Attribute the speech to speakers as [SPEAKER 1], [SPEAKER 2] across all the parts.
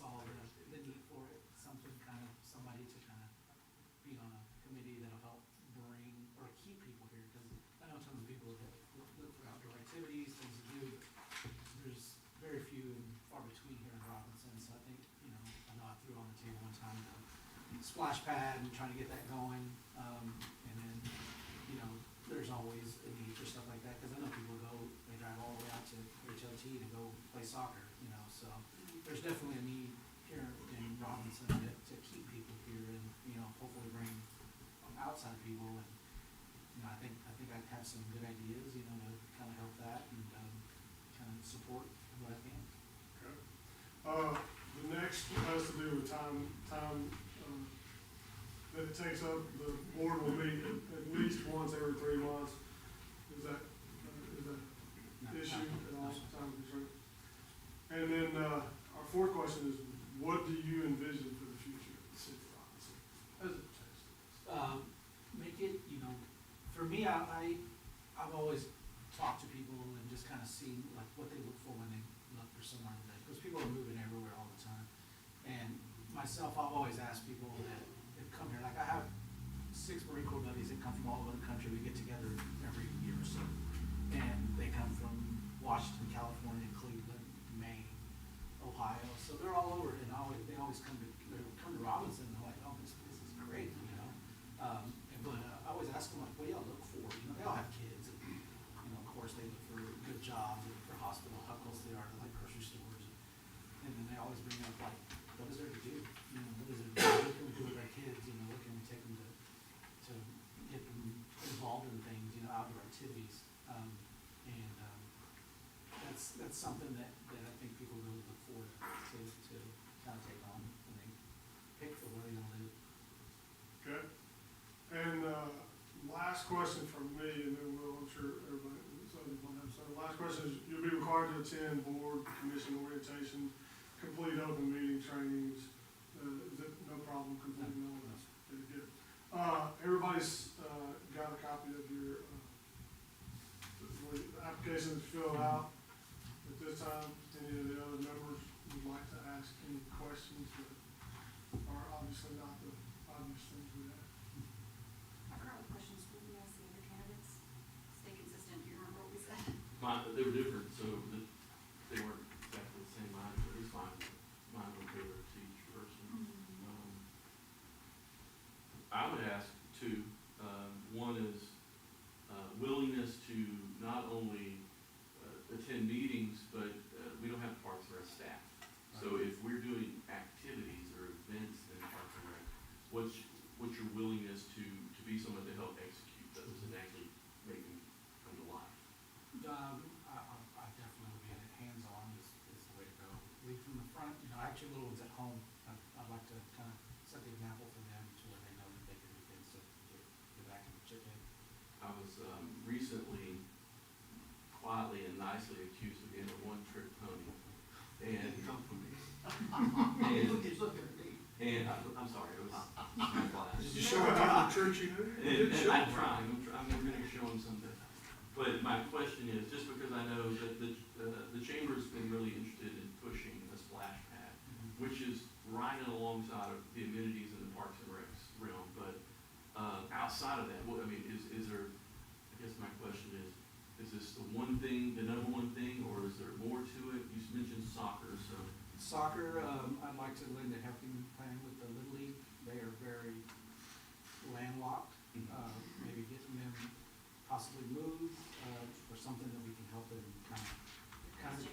[SPEAKER 1] saw the need for it, something kind of, somebody to kind of be on a committee that'll help bring or keep people here, because I know tons of people that look for outdoor activities, things to do, but there's very few and far between here in Robinson, so I think, I know I threw on the table one time, splash pad and trying to get that going, and then, there's always a need for stuff like that, because I know people they drive all the way out to HLT to go play soccer, so there's definitely a need here in Robinson to keep people here and, hopefully bring outside people, and, I think I have some good ideas, to kind of help that and, kind of support what I can.
[SPEAKER 2] Okay. The next has to do with time, that it takes up. The board will meet at least once every 3 months. Is that issue at all? Time constraint? And then, our fourth question is, what do you envision for the future of the city of Robinson as it pertains to this?
[SPEAKER 1] Make it, for me, I've always talked to people and just kind of seen like what they look for when they look for somewhere to live, because people are moving everywhere all the time. And myself, I've always asked people that come here, like I have 6 Marine Corps buddies that come from all over the country. We get together every year or so, and they come from Washington, California, Cleveland, Maine, Ohio, so they're all over, and they always come to Robinson, and they're like, oh, this is great, but I always ask them, like, what do y'all look for? They all have kids, and, of course, they look for good jobs, they look for hospital, how close they are to, like, grocery stores, and then they always bring up, like, what is there to do? What is it, what can we do with our kids, what can we take them to get them involved in things, outdoor activities, that's something that I think people really look forward to kind of take on when they pick for where they want to live.
[SPEAKER 2] Okay. And, last question from me, and then I'm sure everybody, so the last question is, you'll be required to attend board, commission orientation, complete open meeting trainings. Is it no problem completing all this? Very good. Everybody's, got a copy of your, application to fill out. At this time, any of the other members would like to ask any questions that are obviously not the obvious things we have.
[SPEAKER 3] I've got questions for you guys, the other candidates. Stay consistent. Do you remember what we said?
[SPEAKER 4] They were different, so they weren't exactly the same line, but it's fine. Mine will tailor to each person. I would ask two. One is willingness to not only attend meetings, but we don't have Parks and Rec staff. So if we're doing activities or events in Parks and Rec, what's your willingness to be someone to help execute those and actually make them come to life?
[SPEAKER 1] I definitely would be hands-on is the way to go. Lead from the front, actually little ones at home, I'd like to kind of set the example for them to where they know that they can do things to get back in the chip in.
[SPEAKER 4] I was recently quietly and nicely accused of being a one-trick pony. And I'm sorry, it was my class.
[SPEAKER 2] Did you show it to the church you knew?
[SPEAKER 4] I'm trying. I'm going to show them someday. But my question is, just because I know that the chamber's been really interested in pushing a splash pad, which is right alongside of the amenities in the Parks and Recs realm, but outside of that, is there? I guess my question is this the one thing, the number one thing, or is there more to it? You mentioned soccer, so.
[SPEAKER 1] Soccer, I'd like to lend a helping hand with the Little League. They are very landlocked. Maybe getting them possibly moved, or something that we can help them kind of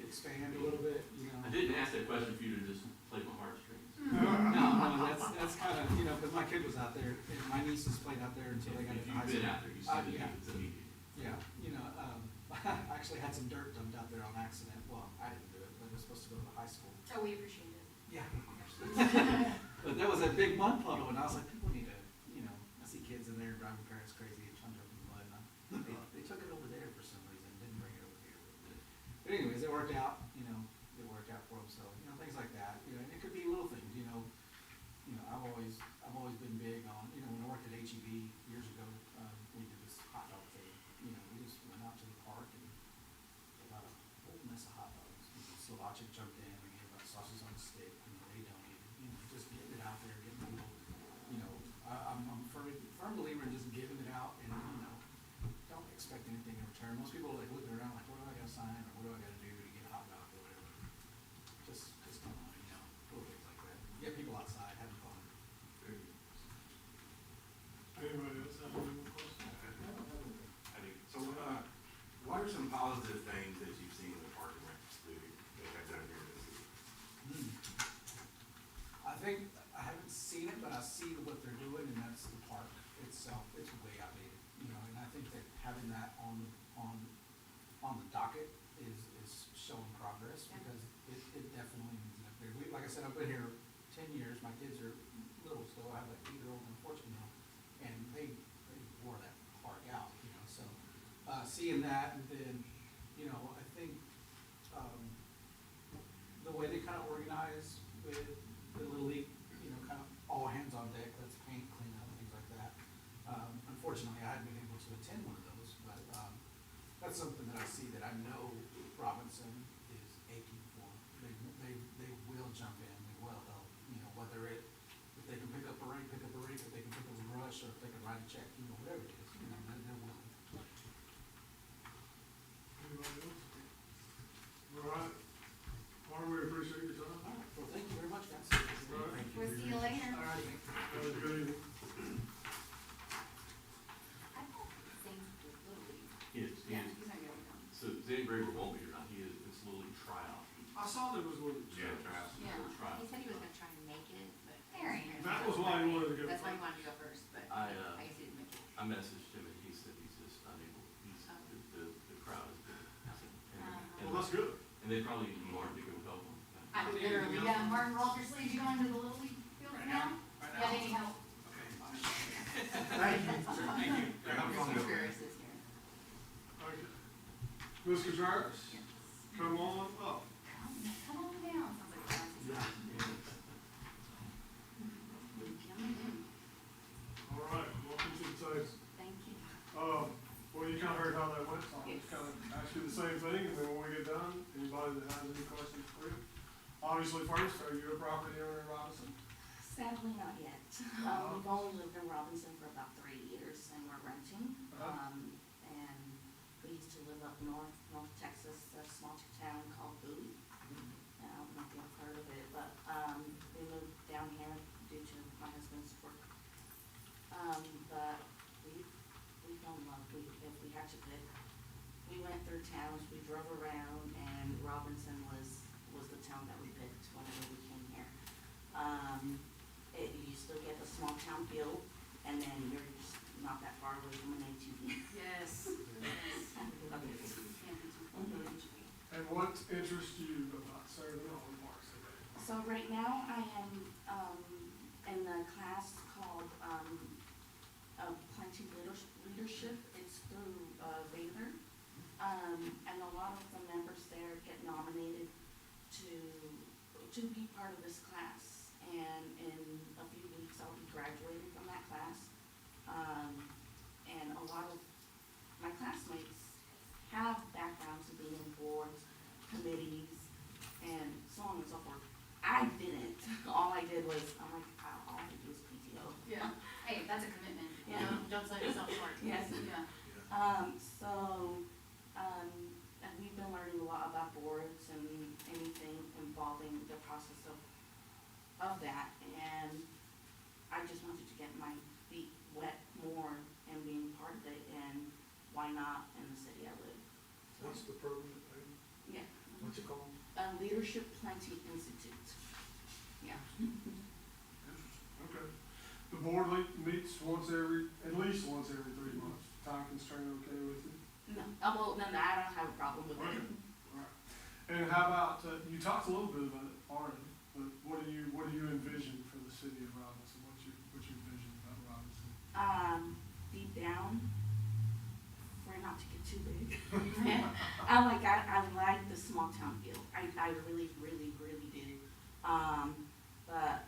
[SPEAKER 1] expand a little bit,
[SPEAKER 4] I didn't ask that question for you to just play my heartstrings.
[SPEAKER 1] No, that's kind of, because my kid was out there, and my nieces played out there until they got to high
[SPEAKER 4] You've
[SPEAKER 1] school.
[SPEAKER 4] been out there, you said
[SPEAKER 1] Yeah.
[SPEAKER 4] it's immediate.
[SPEAKER 1] Yeah, I actually had some dirt dumped out there on accident. Well, I didn't do it, but it was supposed to go to the high school.
[SPEAKER 3] Oh, we appreciate it.
[SPEAKER 1] Yeah. But there was a big mud puddle, and I was like, people need to, I see kids in there driving parents crazy and trying to jump in the mud. And they took it over there for some reason, didn't bring it over here. But anyways, it worked out, it worked out for them. So, things like that, and it could be little things, I've always been big on, when I worked at HEB years ago, we did this hot dog thing. We just went out to the park and got a whole mess of hot dogs. Slovakian jumped in, we gave
[SPEAKER 5] positive things that you've seen in the Park and Rec studio that have done here in the city?
[SPEAKER 1] I think, I haven't seen it, but I see what they're doing, and that's the park itself, it's way outdated, you know, and I think that having that on the docket is showing progress,
[SPEAKER 3] Yeah.
[SPEAKER 1] because it definitely needs an upgrade. Like I said, I've been here 10 years, my kids are little still, I have like 8-year-old and a 14-year-old, and they wore that park out, you know, so, seeing that, and then, you know, I think, the way they kind of organize with the Little League, you know, kind of all hands on deck, let's paint, clean up, things like that. Unfortunately, I hadn't been able to attend one of those, but, that's something that I see that I know Robinson is aching for. They will jump in, they will help, you know, whether if they can pick up a rake, if they can pick up a brush, or if they can write a check, you know, whatever it is, you know, they're willing.
[SPEAKER 2] Anybody else? All right. Mark, we appreciate your time.
[SPEAKER 1] All right, well, thank you very much, guys.
[SPEAKER 2] All right.
[SPEAKER 3] We'll see you later.
[SPEAKER 1] All right,
[SPEAKER 2] Have a good evening.
[SPEAKER 3] I thought things with Little League.
[SPEAKER 4] He is.
[SPEAKER 3] He's not gonna come.
[SPEAKER 4] So Zane Braver won't be here, now he is, it's literally tryout.
[SPEAKER 2] I saw there was one.
[SPEAKER 5] Yeah, try.
[SPEAKER 3] Yeah,
[SPEAKER 4] Trial.
[SPEAKER 3] he said he was gonna try and make it, but there ain't.
[SPEAKER 2] That was why he wanted to go.
[SPEAKER 3] That's why he wanted to go first, but
[SPEAKER 4] I,
[SPEAKER 3] I guess he didn't make it.
[SPEAKER 4] I messaged him and he said he's just unable, the crowd is good.
[SPEAKER 2] Well, that's good.
[SPEAKER 4] And they probably need Martin to go help him.
[SPEAKER 3] I literally, yeah, Martin Walters, Lee, you going to the Little League field now? Yeah, they need help.
[SPEAKER 2] Thank you.
[SPEAKER 3] Chris Contreras is here.
[SPEAKER 2] Okay. Ms. Contreras,
[SPEAKER 3] Yes.
[SPEAKER 2] come on up.
[SPEAKER 3] Come on down, sounds like Francis. Coming in.
[SPEAKER 2] All right, welcome to the table.
[SPEAKER 3] Thank you.
[SPEAKER 2] Well, you kind of heard how that went, so I'll just
[SPEAKER 3] Yes.
[SPEAKER 2] kind of ask you the same thing, and then when we get done, anybody that has any questions for you? Obviously, first, are you a property owner in Robinson?
[SPEAKER 6] Sadly, not yet. We've only lived in Robinson for about 3 years and we're renting. And we used to live up North Texas, a small town called Bowie. I don't know if you've heard of it, but, we moved down here due to my husband's work. But we fell in love, if we had to pick. We went through towns, we drove around, and Robinson was the town that we picked whenever we came here. You still get the small town feel, and then you're just not that far away from an ATV.
[SPEAKER 3] Yes. Yes.
[SPEAKER 2] And what interests you about serving on the parks today?
[SPEAKER 6] So right now I am, in the class called, Planting Leadership. It's through, Baylor. And a lot of the members there get nominated to be part of this class. And in a few weeks I'll be graduating from that class. And a lot of my classmates have backgrounds in being in boards, committees, and so on and so forth. I didn't. All I did was, I'm like, all I do is PTO.
[SPEAKER 3] Yeah. Hey, that's a commitment. You
[SPEAKER 6] Yeah.
[SPEAKER 3] know, don't sell yourself short.
[SPEAKER 6] Yes.
[SPEAKER 3] Yeah.
[SPEAKER 6] And we've been learning a lot about boards and anything involving the process of that. And I just wanted to get my feet wet more and being part of it, and why not in the city I live.
[SPEAKER 7] What's the program,
[SPEAKER 6] Yeah.
[SPEAKER 7] what's it called?
[SPEAKER 6] Leadership Planting Institute. Yeah.
[SPEAKER 2] Okay. The board meets at least once every 3 months. Time constraint okay with you?
[SPEAKER 6] No, no, I don't have a problem with
[SPEAKER 2] Okay.
[SPEAKER 6] it.
[SPEAKER 2] All right. And how about, you talked a little bit about it already, but what do you envision for the city of Robinson? What's your vision about Robinson?
[SPEAKER 6] Deep down, for it not to get too big. I like the small town feel. I really, really, really do. But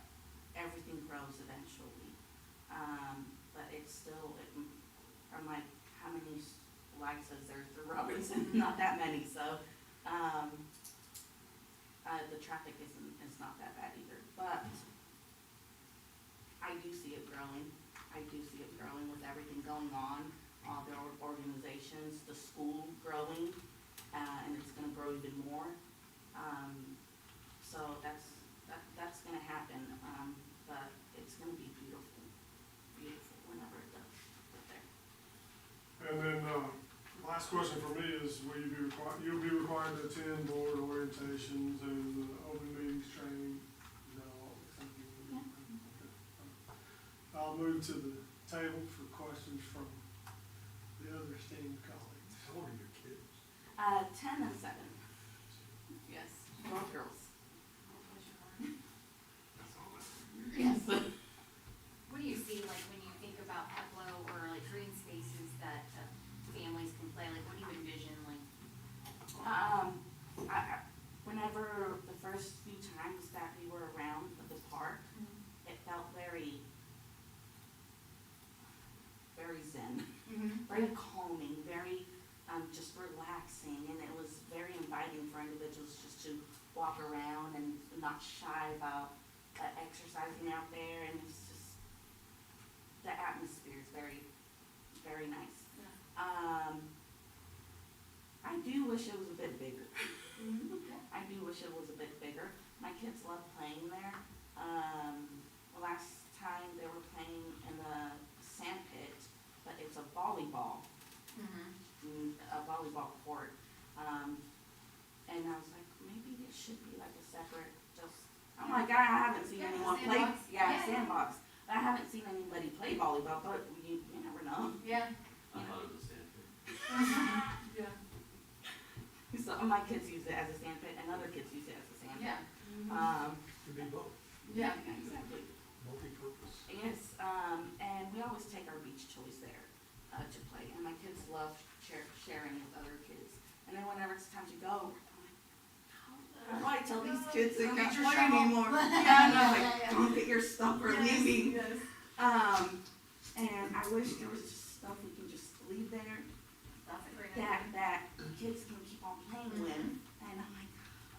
[SPEAKER 6] everything grows eventually. But it's still, I'm like, how many lights is there through Robinson? Not that many, so, the traffic is not that bad either, but I do see it growing. I do see it growing with everything going on, all the organizations, the school growing, and it's gonna grow even more. So that's gonna happen, but it's gonna be beautiful, beautiful whenever it does get there.
[SPEAKER 2] And then, last question for me is, is, will you be required, you'll be required to attend board orientations and open meetings training, you know, all the things.
[SPEAKER 6] Yeah.
[SPEAKER 2] Okay. I'll move to the table for questions from the other esteemed colleagues.
[SPEAKER 7] How old are your kids?
[SPEAKER 6] 10 and 7. Yes, both girls.
[SPEAKER 5] That's all that.
[SPEAKER 6] Yes.
[SPEAKER 3] What do you see, like, when you think about Peplo or like green spaces that families can play, like, what do you envision, like?
[SPEAKER 6] Whenever the first few times that we were around the park, it felt very zen, very calming, very just relaxing, and it was very inviting for individuals just to walk around and not shy about exercising out there, and it's just, the atmosphere is very, very nice. I do wish it was a bit bigger. I do wish it was a bit bigger. My kids love playing there. Last time they were playing in the sand pit, but it's a volleyball court. And I was like, maybe there should be like a separate, I'm like, I haven't seen
[SPEAKER 3] Yeah,
[SPEAKER 6] anyone play.
[SPEAKER 3] sandbox. Yeah.
[SPEAKER 6] Sandbox. I haven't seen anybody play volleyball, but you never know.
[SPEAKER 3] Yeah.
[SPEAKER 4] I thought it was a sand pit.
[SPEAKER 3] Yeah.
[SPEAKER 6] So my kids use it as a sand pit, and other kids use it as a sand pit.
[SPEAKER 3] Yeah.
[SPEAKER 7] Could be both,
[SPEAKER 3] Yeah.
[SPEAKER 6] Exactly.
[SPEAKER 7] multi-purpose.
[SPEAKER 6] Yes, and we always take our beach toys there to play, and my kids love sharing with other kids. And then whenever it's time to go, how do I tell these kids they
[SPEAKER 3] Don't
[SPEAKER 6] can't
[SPEAKER 3] get your
[SPEAKER 6] play
[SPEAKER 3] shovel.
[SPEAKER 6] anymore? Yeah, I know, like, don't get your stuff or leaving.
[SPEAKER 3] Yes.
[SPEAKER 6] And I wish there was just stuff we can just leave there
[SPEAKER 3] That's a great idea.
[SPEAKER 6] that kids can keep on playing with. And I'm like,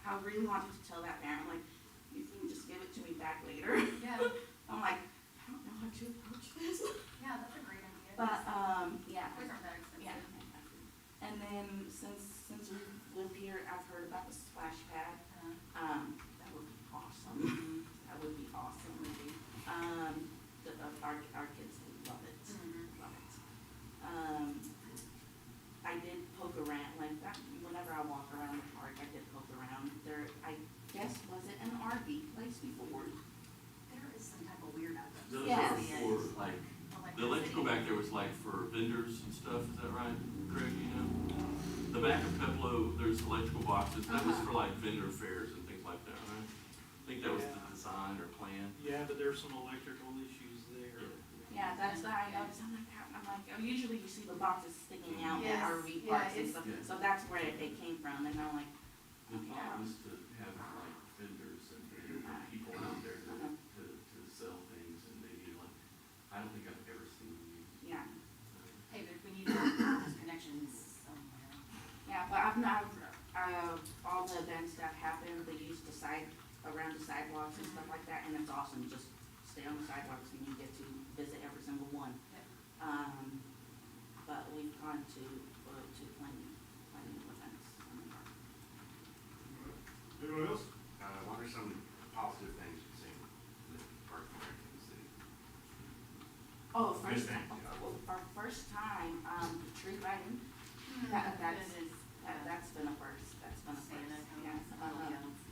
[SPEAKER 6] I really wanted to tell that parent, like, you can just give it to me back later.
[SPEAKER 3] Yeah,
[SPEAKER 6] I'm like, I don't know how to approach this.
[SPEAKER 3] yeah, that's a great idea.
[SPEAKER 6] But, yeah.
[SPEAKER 3] Toys aren't that
[SPEAKER 6] Yeah.
[SPEAKER 3] expensive.
[SPEAKER 6] And then since we live here, I've heard about the splash pad. That would be awesome. That would be awesome. Our kids would love it. Love it. I did poke around, like that, whenever I walk around the park, I did poke around. There, I guess, was it an RV place before?
[SPEAKER 3] There is some type of weird out there.
[SPEAKER 4] Those
[SPEAKER 6] Yes.
[SPEAKER 4] are for like, the electrical back there was like for vendors and stuff, is that right, Craig, you know? The back of Peplo, there's electrical boxes, that was for like vendor fairs and things like that, right? I think that was the design or plan.
[SPEAKER 8] Yeah, but there's some electrical issues there.
[SPEAKER 6] Yeah, that's what I noticed. I'm like, usually you see the boxes sticking out at
[SPEAKER 3] Yes.
[SPEAKER 6] RV
[SPEAKER 3] Yeah,
[SPEAKER 6] parks and
[SPEAKER 3] it's-
[SPEAKER 6] stuff,
[SPEAKER 4] Yeah.
[SPEAKER 6] so that's where it came from, and I'm like,
[SPEAKER 4] The
[SPEAKER 6] okay,
[SPEAKER 4] thought was to have like vendors and people out there to sell things and maybe like, I don't think I've ever seen these.
[SPEAKER 6] yeah.
[SPEAKER 3] Hey, but if we need those connections somewhere.
[SPEAKER 6] Yeah, but I've not, all the events that happen, they use the around the sidewalks and stuff like that, and it's awesome, just stay on the sidewalks and you get to visit every single one.
[SPEAKER 3] Yep.
[SPEAKER 6] But we've gone to plenty of events in the park.
[SPEAKER 2] Anyone else?
[SPEAKER 5] What are some positive things you've seen in the park and rec in the city?
[SPEAKER 6] Oh,
[SPEAKER 5] Good
[SPEAKER 6] first
[SPEAKER 5] thing,
[SPEAKER 6] time,
[SPEAKER 5] yeah.
[SPEAKER 6] our first time, the tree riding, that's been a first,
[SPEAKER 3] Santa
[SPEAKER 6] yes,
[SPEAKER 3] comes.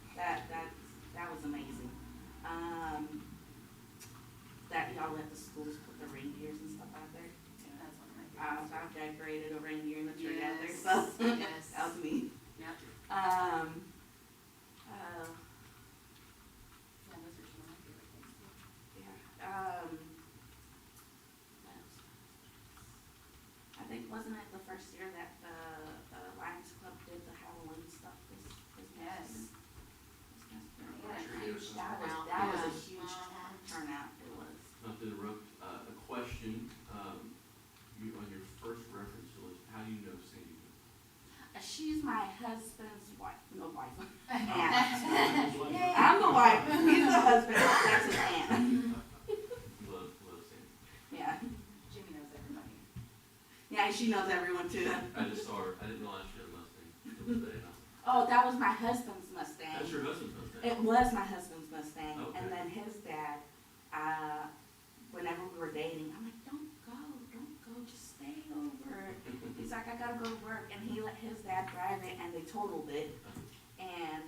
[SPEAKER 6] that was amazing. That y'all let the schools put the reindeers and stuff out there.
[SPEAKER 3] That's one of my favorites.
[SPEAKER 6] I've decorated a reindeer in the tree out there,
[SPEAKER 3] Yes,
[SPEAKER 6] so,
[SPEAKER 3] yes.
[SPEAKER 6] that was neat.
[SPEAKER 3] Yep.
[SPEAKER 6] Uh,
[SPEAKER 3] Yeah, those are some of my favorite things too.
[SPEAKER 6] yeah, what else? I think, wasn't it the first year that the Lions Club did the Halloween stuff this past year?
[SPEAKER 3] Yes.
[SPEAKER 6] This past year?
[SPEAKER 3] Yeah, huge
[SPEAKER 6] That was
[SPEAKER 3] turnout.
[SPEAKER 6] a
[SPEAKER 3] Yeah.
[SPEAKER 6] huge turnout, it was.
[SPEAKER 4] Not to interrupt, a question, you, on your first reference to it, how do you know Sandy Hook?
[SPEAKER 6] She's my husband's wife, no wife.
[SPEAKER 4] Yay.
[SPEAKER 6] I'm the wife, he's the husband, that's his aunt.
[SPEAKER 4] Love Sandy.
[SPEAKER 6] Yeah,
[SPEAKER 3] Jimmy knows everybody.
[SPEAKER 6] yeah, she knows everyone too.
[SPEAKER 4] I just saw her, I didn't realize she had a Mustang until today.
[SPEAKER 6] Oh, that was my husband's Mustang.
[SPEAKER 4] That's your husband's Mustang?
[SPEAKER 6] It was my husband's Mustang,
[SPEAKER 4] Okay.
[SPEAKER 6] and then his dad, whenever we were dating, I'm like, don't go, just stay over. He's like, I got gotta go to work, and he let his dad drive it, and they totaled it. And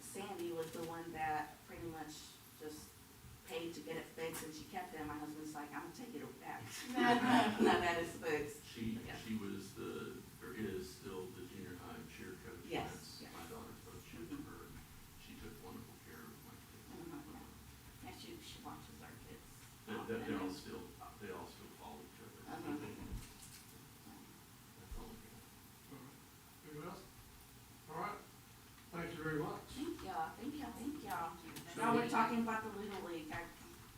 [SPEAKER 6] Sandy was the one that pretty much just paid to get it fixed, and she kept it, and my husband's like, I'm gonna take it back. Now that it's fixed.
[SPEAKER 4] She
[SPEAKER 6] Yeah.
[SPEAKER 4] was or is still the junior high cheer coach.
[SPEAKER 6] Yes,
[SPEAKER 4] That's-
[SPEAKER 6] yes.
[SPEAKER 4] My daughters both cheered for her, and she took wonderful care of my kids.
[SPEAKER 6] Yeah, she watches our kids.
[SPEAKER 4] They all still follow each other.
[SPEAKER 6] Uh-huh.
[SPEAKER 4] That's all I got.
[SPEAKER 2] Anyone else? All right, thank you very much.
[SPEAKER 6] Thank y'all.
[SPEAKER 4] So-
[SPEAKER 6] Now we're talking about the Little League. I
[SPEAKER 3] Is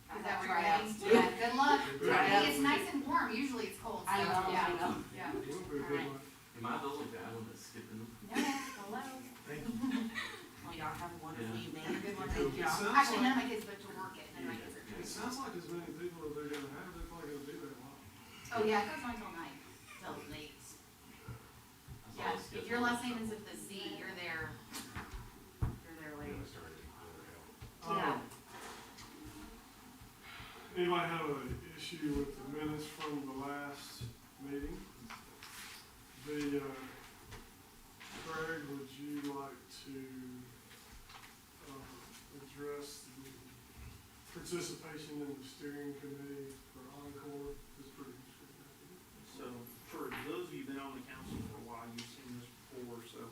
[SPEAKER 6] have
[SPEAKER 3] that where you're
[SPEAKER 6] tryouts
[SPEAKER 3] heading?
[SPEAKER 6] too.
[SPEAKER 3] Yeah, good luck.
[SPEAKER 6] Tryouts.
[SPEAKER 3] It's nice and warm, usually it's cold, so,
[SPEAKER 6] I know,
[SPEAKER 3] yeah.
[SPEAKER 6] I know.
[SPEAKER 3] Yeah.
[SPEAKER 2] Will be a good
[SPEAKER 3] All right.
[SPEAKER 2] one.
[SPEAKER 4] Am I the only bad one that's skipping them?
[SPEAKER 3] No, hello.
[SPEAKER 6] Well, y'all have a wonderful
[SPEAKER 4] Yeah.
[SPEAKER 6] evening.
[SPEAKER 3] Have a good one.
[SPEAKER 6] Thank y'all.
[SPEAKER 2] Sounds
[SPEAKER 3] Actually,
[SPEAKER 2] like-
[SPEAKER 3] none of my kids but to work it, none of my kids are
[SPEAKER 2] It
[SPEAKER 3] doing.
[SPEAKER 2] sounds like as many people as they're gonna have, they're probably gonna be there a lot.
[SPEAKER 3] Oh, yeah, it goes on till night, till late.
[SPEAKER 4] I saw
[SPEAKER 3] Yeah,
[SPEAKER 4] the
[SPEAKER 3] if
[SPEAKER 4] schedule.
[SPEAKER 3] your last name is with the Z, you're there. You're there late.
[SPEAKER 5] Yeah, started,
[SPEAKER 6] Yeah.
[SPEAKER 2] Anybody have an issue with the minutes from the last meeting? Craig, would you like to, address the participation in the steering committee for Encore? It's pretty interesting.
[SPEAKER 8] So, for those of you who've been on the council for a while, you've seen this before, so,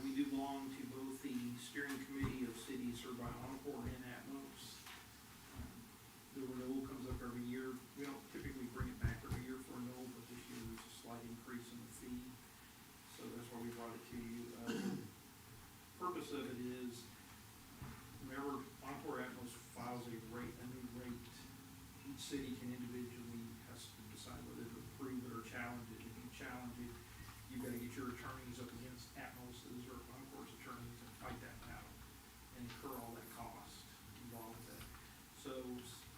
[SPEAKER 8] we do belong to both the steering committee of cities served by Encore and Atmos. The renewal comes up every year. We don't typically bring it back every year for renewal, but this year there's a slight increase in the fee. So that's why we brought it to you. Purpose of it is, remember, Encore Atmos files a new rate. Each city can individually has to decide whether to approve it or challenge it. If you challenge it, you've got to get your attorneys up against Atmos's or Encore's attorneys and fight that out and incur all that cost involved with that. So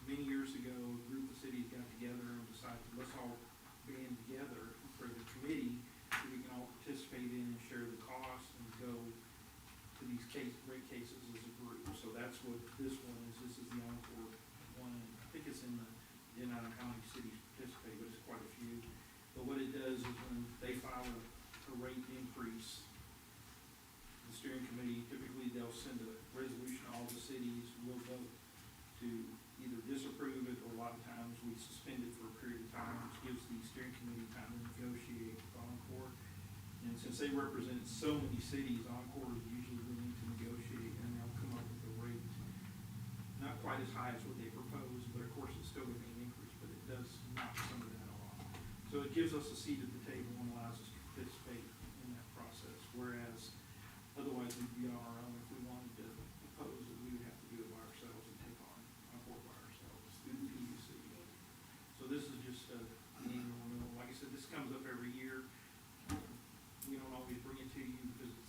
[SPEAKER 8] many years ago, a group of cities got together and decided, let's all band together for the committee so we can all participate in and share the cost and go to these rate cases as a group. So that's what this one is. This is the Encore one. I think it's I don't know how many cities participate, but it's quite a few. But what it does is when they file a rate increase, the steering committee, typically they'll send a resolution to all the cities, will vote to either disapprove it, or a lot of times we suspend it for a period of time, which gives the steering committee time to negotiate with Encore. And since they represent so many cities, Encore is usually willing to negotiate, and they'll come up with a rate not quite as high as what they propose, but of course it's still gonna be an increase, but it does knock some of that off. So it gives us a seat at the table and allows us to participate in that process, whereas otherwise we'd be on our own. If we wanted to oppose it, we would have to do it by ourselves and take on Encore by ourselves through the PUC. So this is just an annual renewal. Like I said, this comes up every year. We don't always bring it to you because the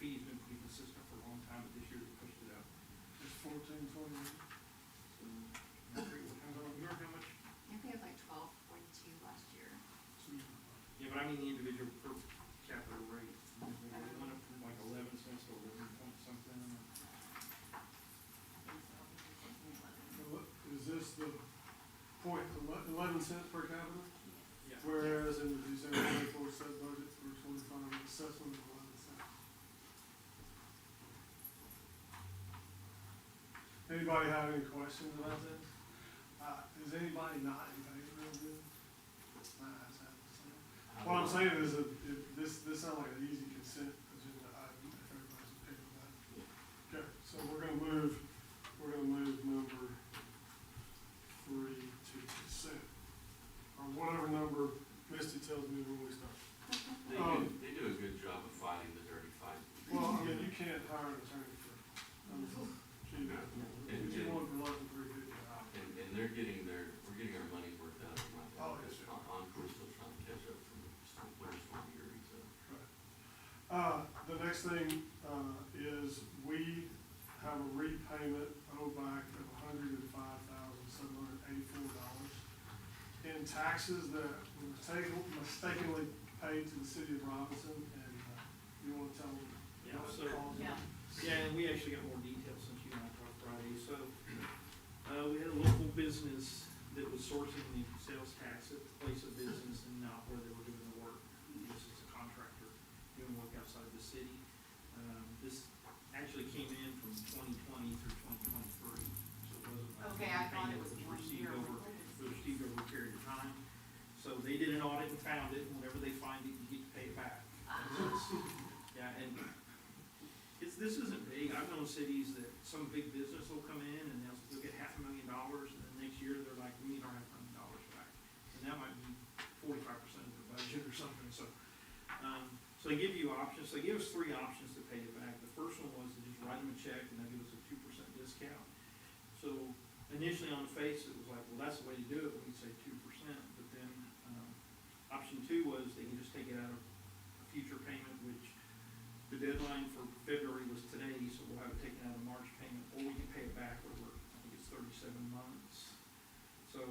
[SPEAKER 8] fee's been pretty consistent for a long time, but this year we pushed it up.
[SPEAKER 2] It's 14, 20.
[SPEAKER 8] So, I forget what comes on, you remember how much?
[SPEAKER 3] I think it was like 12.2 last year.
[SPEAKER 8] Yeah, but I mean the individual per capita rate. It went up from like 11 cents to 11 point something.
[SPEAKER 2] Is this the point, 11 cents per capita?
[SPEAKER 8] Yeah.
[SPEAKER 2] Whereas in the December 24 set budget for 25, assessment of 11 cents. Anybody have any questions about this? Is anybody not in favor of this? What I'm saying is that this sounds like an easy consent agenda item if everybody's okay with that. Okay, so we're gonna move number 3 to consent. Or whatever number Misty tells me when we start.
[SPEAKER 4] They do a good job of fighting the dirty fight.
[SPEAKER 2] Well, I mean, you can't hire an attorney for, gee, you want for less than $350.
[SPEAKER 4] And we're getting our money's worth out of my
[SPEAKER 2] Oh,
[SPEAKER 4] because
[SPEAKER 2] yes, sir.
[SPEAKER 4] Encore's still trying to catch up from Winter Storm Uri, so.
[SPEAKER 2] The next thing, is we have a repayment owed back of $105,784 in taxes that were mistakenly paid to the city of Robinson, and, you wanna tell them?
[SPEAKER 8] Yeah,
[SPEAKER 2] what
[SPEAKER 8] so-
[SPEAKER 2] caused it?
[SPEAKER 3] Yeah.
[SPEAKER 8] Yeah, and we actually got more details since you and I talked Friday. So, we had a local business that was sourcing the sales tax at the place of business and not where they were doing the work. haven't found it, and whenever they find it, you get to pay it back. Yeah, and this isn't big. I've known cities that some big business will come in and they'll get $500,000, and then next year they're like, we need our $500,000 back. And that might be 45% of their budget or something, so. So they give you options. They give us 3 options to pay it back. The first one was to just write them a check and they'll give us a 2% discount. So initially on the face, it was like, well, that's the way to do it. We'd say 2%, but then, option 2 was they can just take it out of a future payment, which the deadline for February was today, so we'll have it taken out of March payment, or we can pay it back over, I think it's 37 months. So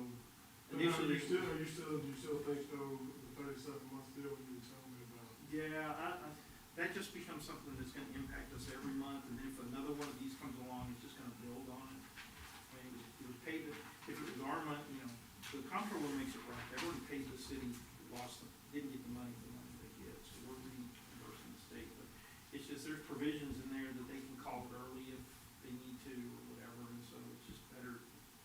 [SPEAKER 2] But now,
[SPEAKER 8] initially.
[SPEAKER 2] do you still think though, the 37 month deal you were telling me about?
[SPEAKER 8] Yeah, that just becomes something that's gonna impact us every month, and then if another one of these comes along, it's just gonna build on it. I mean, it was paid, if it was our money, you know, the comptroller makes it right, they already paid the city, lost them, didn't get the money they get, so we're reimbursing the state, but it's just, there's provisions in there that they can call it early if they need to, or whatever, and so it's just better,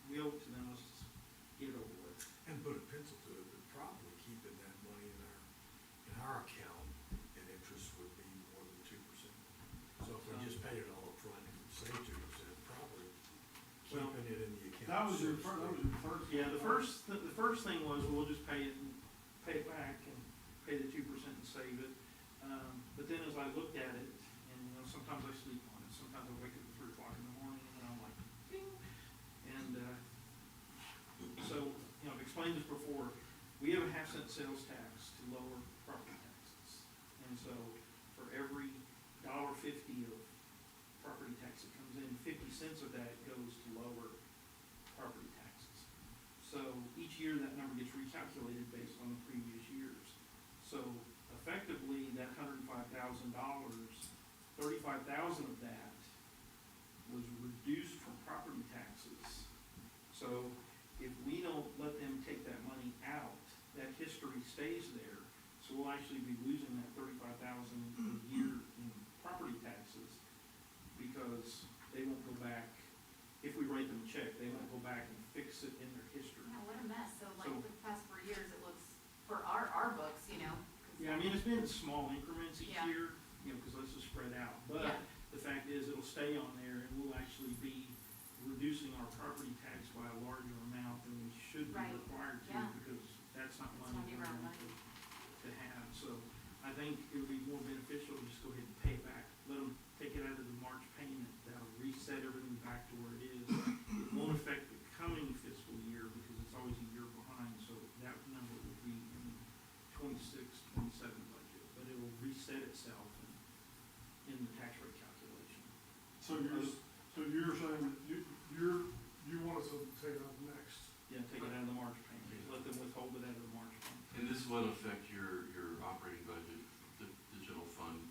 [SPEAKER 8] we owe it to them, let's just get it over with.
[SPEAKER 7] And put a pencil to it, but probably keeping that money in our account, and interest would be more than 2%. So if we just paid it all upfront and say 2%, probably
[SPEAKER 8] Well,
[SPEAKER 7] keeping it in the account.
[SPEAKER 2] That was your first.
[SPEAKER 8] Yeah, the first thing was, we'll just pay it back and pay the 2% and save it. But then as I looked at it, and you know, sometimes I sleep on it, sometimes I wake up at 3 o'clock in the morning and I'm like, ding. And, so, you know, I've explained this before, we have a 0.5 cent sales tax to lower property taxes. And so for every $1.50 of property tax that comes in, 50 cents of that goes to lower property taxes. So each year that number gets recalculated based on the previous years. So effectively, that $105,000, 35,000 of that was reduced from property taxes. So if we don't let them take that money out, that history stays there. So we'll actually be losing that 35,000 a year in property taxes, because they won't go back, if we write them a check, they won't go back and fix it in their history.
[SPEAKER 3] Yeah, what a mess, so like
[SPEAKER 8] So-
[SPEAKER 3] the past 4 years, it looks, for our books, you know. 'cause
[SPEAKER 8] Yeah, I mean, it's been small increments each
[SPEAKER 3] Yeah.
[SPEAKER 8] year, you know, because this is spread out.
[SPEAKER 3] Yeah.
[SPEAKER 8] But the fact is, it'll stay on there, and we'll actually be reducing our property tax by a larger amount than we should be
[SPEAKER 3] Right.
[SPEAKER 8] required to,
[SPEAKER 3] Yeah.
[SPEAKER 8] because that's not
[SPEAKER 3] It's
[SPEAKER 8] money
[SPEAKER 3] money
[SPEAKER 8] we're
[SPEAKER 3] around
[SPEAKER 8] going
[SPEAKER 3] money.
[SPEAKER 8] to have. So I think it would be more beneficial to just go ahead and pay it back, let them take it out of the March payment, that'll reset everything back to where it is. It won't affect the coming fiscal year, because it's always a year behind, so that number will be in 26, 27 budget, but it will reset itself in the tax rate calculation.
[SPEAKER 2] So you're saying that you want us to take it out next?
[SPEAKER 8] Yeah, take it out of the March payment, let them withhold it out of the March payment.
[SPEAKER 4] And this will affect your operating budget, the general fund.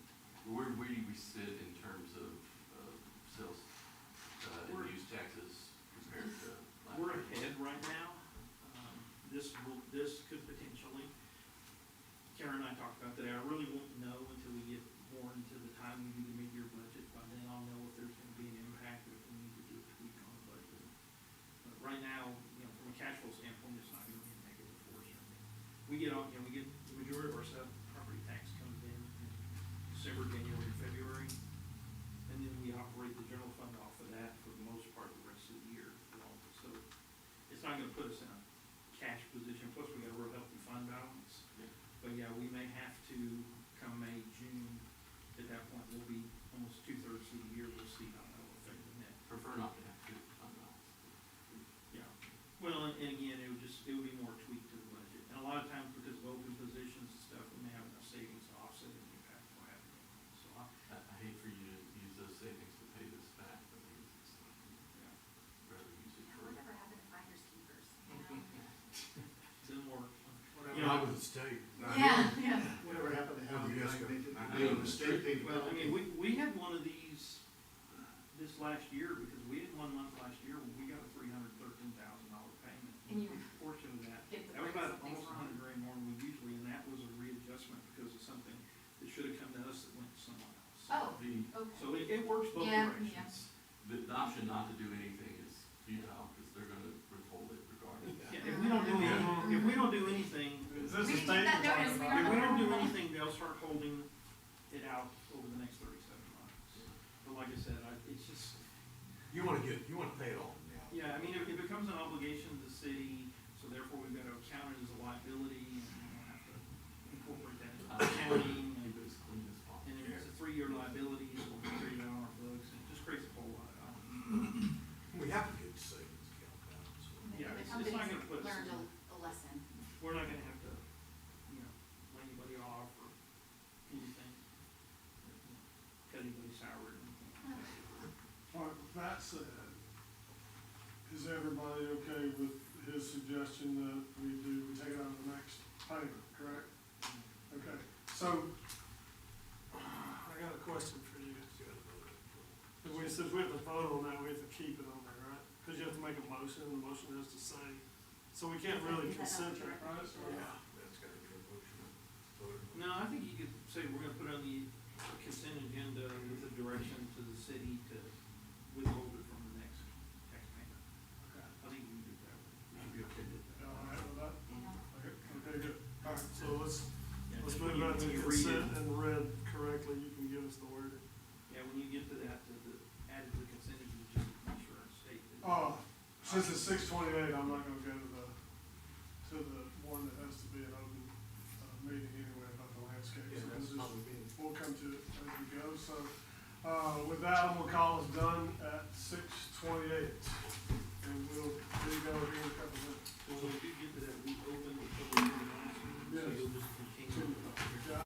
[SPEAKER 4] Where do we sit in terms of sales and use taxes compared to last
[SPEAKER 8] We're
[SPEAKER 4] year?
[SPEAKER 8] ahead right now. This could potentially, Karen and I talked about that, I really won't know until we get more into the time we do the mid-year budget. By then I'll know if there's gonna be an impact, or if we need to do a tweak on the budget. But right now, you know, from a cash flow standpoint, it's not gonna be a negative force or anything. We get the majority of our stuff, property tax comes in December, January, February. And then we operate the general fund off of that for the most part the rest of the year. So it's not gonna put us in a cash position, plus we got a real healthy fund balance.
[SPEAKER 4] Yeah.
[SPEAKER 8] But yeah, we may have to, come May, June, at that point, we'll be almost 2/3 of the year, we'll see how that will affect the net.
[SPEAKER 4] Prefer not to have to, fund balance.
[SPEAKER 8] Yeah, well, and again, it would be more tweaked to the budget. And a lot of times, because of open positions and stuff, we may have enough savings to offset any impact we'll have. So,
[SPEAKER 4] I hate for you to use those savings to pay this back, but it's,
[SPEAKER 8] yeah,
[SPEAKER 4] rather use it
[SPEAKER 3] Yeah,
[SPEAKER 4] for.
[SPEAKER 3] whatever happened to finders keepers, you know?
[SPEAKER 8] didn't work.
[SPEAKER 7] Not with the state.
[SPEAKER 3] Yeah.
[SPEAKER 9] Whatever happened to
[SPEAKER 7] Well,
[SPEAKER 9] housing,
[SPEAKER 7] yes,
[SPEAKER 9] like, they did,
[SPEAKER 4] I
[SPEAKER 9] they
[SPEAKER 4] know.
[SPEAKER 9] the state, they.
[SPEAKER 8] Well, I mean, we had one of these this last year, because we had 1 month last year where we got a $313,000 payment.
[SPEAKER 3] And you
[SPEAKER 8] Portion of that,
[SPEAKER 3] hit the
[SPEAKER 8] that was
[SPEAKER 3] brakes,
[SPEAKER 8] about
[SPEAKER 3] something's
[SPEAKER 8] almost
[SPEAKER 3] wrong.
[SPEAKER 8] $100,000 more than we usually, and that was a readjustment because of something that should have come to us that went to someone else.
[SPEAKER 3] Oh,
[SPEAKER 4] The,
[SPEAKER 3] okay.
[SPEAKER 8] So it works both
[SPEAKER 3] Yeah,
[SPEAKER 8] directions.
[SPEAKER 4] the option not to do anything is futile, because they're gonna withhold it regardless.
[SPEAKER 8] Yeah, if we don't do anything,
[SPEAKER 2] Is this a state
[SPEAKER 3] that
[SPEAKER 2] to talk
[SPEAKER 3] notice, we
[SPEAKER 2] about
[SPEAKER 3] are
[SPEAKER 8] If we don't do
[SPEAKER 3] not-
[SPEAKER 8] anything, they'll start holding it out over the next 37 months. But like I said, it's just,
[SPEAKER 7] You wanna pay it all now.
[SPEAKER 8] yeah, I mean, if it becomes an obligation to the city, so therefore we've got to account it as a liability, and we'll have to incorporate that into accounting, and
[SPEAKER 4] Keep it as clean as possible.
[SPEAKER 8] if it's a 3-year liability, so we'll carry that on our books, and it just creates a whole lot.
[SPEAKER 7] We have a good savings account now, so.
[SPEAKER 8] Yeah,
[SPEAKER 3] The
[SPEAKER 8] it's not
[SPEAKER 3] company's
[SPEAKER 8] gonna put us
[SPEAKER 3] learned
[SPEAKER 8] in-
[SPEAKER 3] a lesson.
[SPEAKER 8] We're not gonna have to, lay anybody off or anything, cut anybody's salary or anything like that.
[SPEAKER 2] All right, with that said, is everybody okay with his suggestion that we take it out of the next payment, correct? Okay, so, I got a question for you. Since we have to vote on that, we have to keep it on there, right? Cause you have to make a motion, and the motion has to say, so we can't really
[SPEAKER 6] Is that not
[SPEAKER 2] consent it, right?
[SPEAKER 7] Yeah, that's gotta be a motion.
[SPEAKER 8] No, I think you could say we're gonna put on the consent agenda with a direction to the city to withhold it from the next tax payment.
[SPEAKER 2] Okay.
[SPEAKER 8] I think we can do that.
[SPEAKER 7] We should be okay with that.
[SPEAKER 2] Y'all all right with that?
[SPEAKER 6] Yeah.
[SPEAKER 2] Okay, good. All right, so let's
[SPEAKER 8] Yeah,
[SPEAKER 2] move
[SPEAKER 8] when
[SPEAKER 2] that to
[SPEAKER 8] you read it-
[SPEAKER 2] consent and read correctly, you can give us the wording.
[SPEAKER 8] Yeah, when you get to that, add to the consent agenda, just make sure I state that.
[SPEAKER 2] Since it's 6:28, I'm not gonna go to the one that has to be an open, meeting anyway about the landscape.
[SPEAKER 7] Yeah,
[SPEAKER 2] So
[SPEAKER 7] that's
[SPEAKER 2] we'll
[SPEAKER 7] probably being.
[SPEAKER 2] we'll come to it as we go, so, with that, I'm gonna call us done at 6:28. And we'll go here in a couple minutes.
[SPEAKER 8] Well, when you get to that, we open the public hearing, so
[SPEAKER 2] Yes.
[SPEAKER 8] you'll just continue.
[SPEAKER 2] Yeah.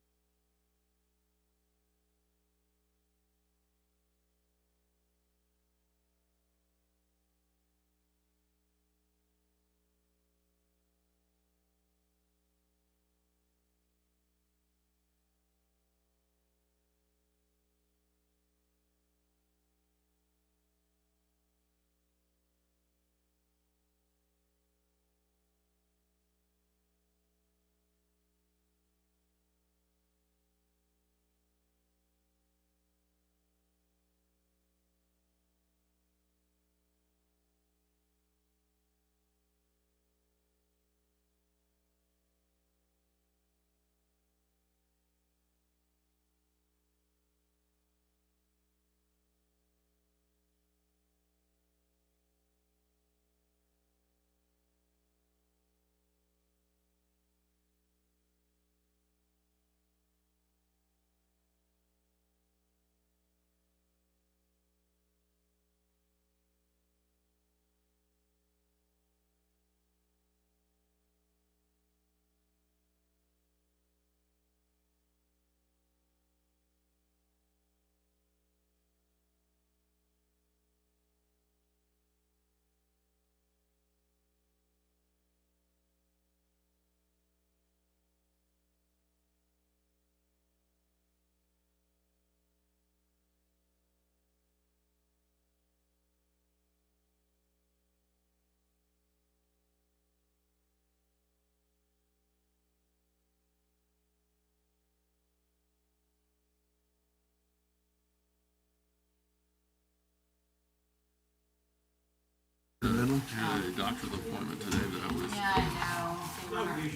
[SPEAKER 4] Had a doctor's appointment today that I was
[SPEAKER 3] Yeah, I know.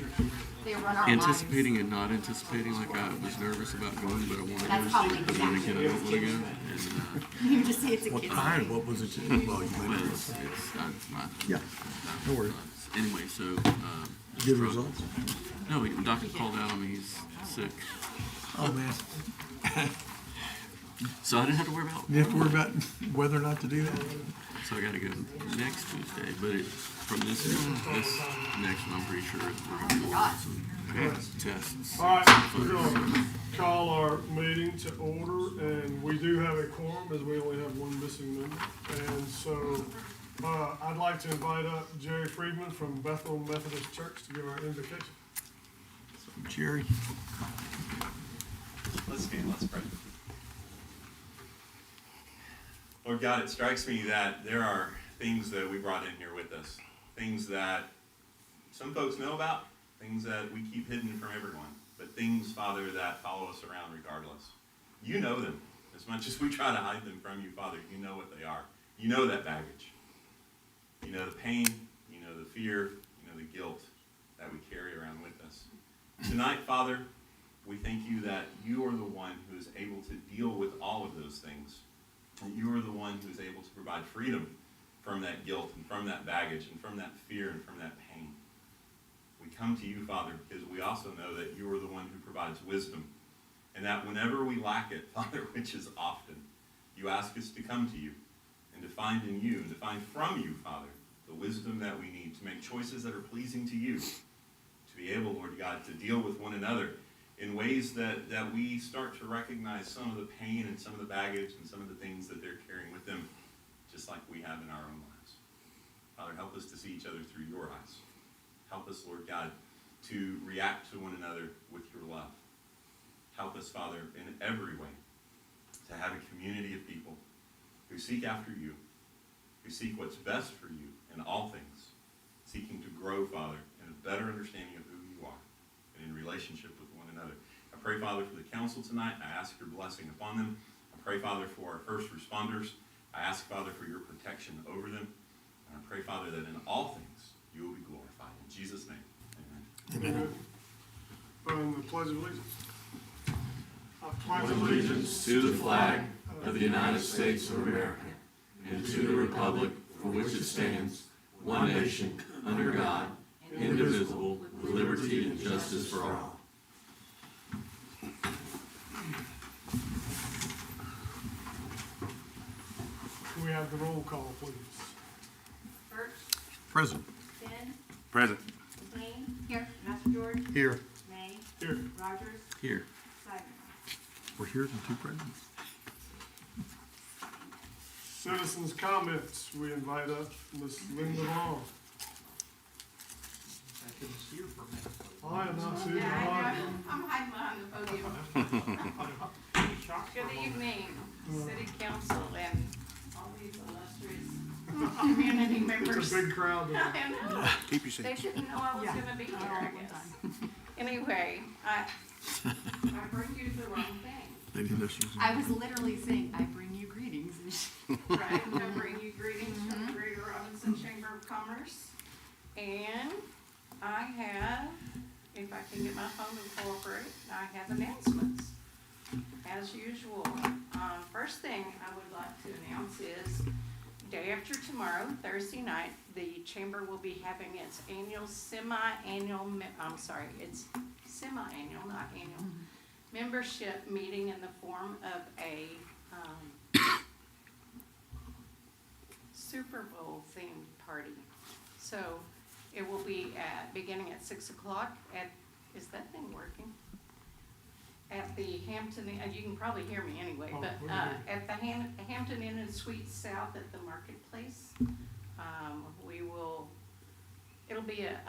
[SPEAKER 3] They run our
[SPEAKER 4] anticipating and not anticipating, like I was nervous about going, but I wanted
[SPEAKER 3] That's
[SPEAKER 4] to.
[SPEAKER 3] probably
[SPEAKER 4] But then again, I don't want to go. And,
[SPEAKER 3] You just see it's a
[SPEAKER 7] What
[SPEAKER 3] kid's
[SPEAKER 7] kind,
[SPEAKER 3] thing.
[SPEAKER 7] what was it, well, you
[SPEAKER 4] but
[SPEAKER 7] went
[SPEAKER 4] it's my.
[SPEAKER 7] Yeah, no worries.
[SPEAKER 4] Anyway, so,
[SPEAKER 7] Good results?
[SPEAKER 4] no, the doctor called out on me, he's sick.
[SPEAKER 7] Oh, man.
[SPEAKER 4] So I didn't have to worry about.
[SPEAKER 7] You have to worry about whether or not to do that?
[SPEAKER 4] So I gotta go next Tuesday, but from this next one, I'm pretty sure we're gonna be doing some tests.
[SPEAKER 2] All right, we're gonna call our meeting to order, and we do have a quorum, as we only have one missing member. And so, I'd like to invite up Jerry Friedman from Bethel Methodist Church to give our invocation.
[SPEAKER 7] Jerry?
[SPEAKER 5] Let's stand, let's pray. Lord God, it strikes me that there are things that we brought in here with us, things that some folks know about, things that we keep hidden from everyone, but things, Father, that follow us around regardless. You know them. As much as we try to hide them from you, Father, you know what they are. You know that baggage. You know the pain, you know the fear, you know the guilt that we carry around with us. Tonight, Father, we thank you that you are the one who is able to deal with all of those things. And you are the one who is able to provide freedom from that guilt and from that baggage and from that fear and from that pain. We come to you, Father, because we also know that you are the one who provides wisdom. And that whenever we lack it, Father, which is often, you ask us to come to you and to find in you and to find from you, Father, the wisdom that we need to make choices that are pleasing to you, to be able, Lord God, to deal with one another in ways that we start to recognize some of the pain and some of the baggage and some of the things that they're carrying with them, just like we have in our own lives. Father, help us to see each other through your eyes. Help us, Lord God, to react to one another with your love. Help us, Father, in every way to have a community of people who seek after you, who seek what's best for you in all things, seeking to grow, Father, in a better understanding of who you are and in relationship with one another. I pray, Father, for the council tonight. I ask your blessing upon them. I pray, Father, for our first responders. I ask, Father, for your protection over them. And I pray, Father, that in all things you will be glorified. In Jesus' name, amen.
[SPEAKER 2] The Pledge of Allegiance. I
[SPEAKER 9] pledge allegiance to the flag of the United States of America and to the republic for which it stands, one nation, under God, indivisible, with liberty and justice for all.
[SPEAKER 2] Can we have the roll call, please?
[SPEAKER 3] Bert,
[SPEAKER 7] Present.
[SPEAKER 3] Ben,
[SPEAKER 5] Present.
[SPEAKER 3] McLean. Here. Master George.
[SPEAKER 7] Here.
[SPEAKER 3] May.
[SPEAKER 2] Here.
[SPEAKER 3] Rogers.
[SPEAKER 7] Here.
[SPEAKER 3] Simon.
[SPEAKER 7] We're here and two present.
[SPEAKER 2] Citizens' comments, we invite up Ms. Linda Long.
[SPEAKER 1] I couldn't see her for a minute.
[SPEAKER 2] I am not seeing
[SPEAKER 3] Yeah,
[SPEAKER 2] her.
[SPEAKER 3] I know. I'm hiding behind the podium. Good evening, city council and all these illustrious community members.
[SPEAKER 2] It's a big crowd today.
[SPEAKER 3] I know.
[SPEAKER 7] Keep your
[SPEAKER 3] They didn't know I was gonna be here, I guess. Anyway, I bring you the wrong thing.
[SPEAKER 10] I was literally saying, I bring you greetings. And
[SPEAKER 3] Right, I bring you greetings from the Greater Robinson Chamber of Commerce. And I have, if I can get my phone to cooperate, I have announcements. As usual, first thing I would like to announce is day after tomorrow, Thursday night, the chamber will be having its annual semi-annual, it's semi-annual, not annual, membership meeting in the form of a Super Bowl themed party. So it will be beginning at 6 o'clock is that thing working? At the Hampton, you can probably hear me anyway,
[SPEAKER 2] Oh,
[SPEAKER 3] but
[SPEAKER 2] we're here.
[SPEAKER 3] at the Hampton Inn and Suites South at the Marketplace. It'll be a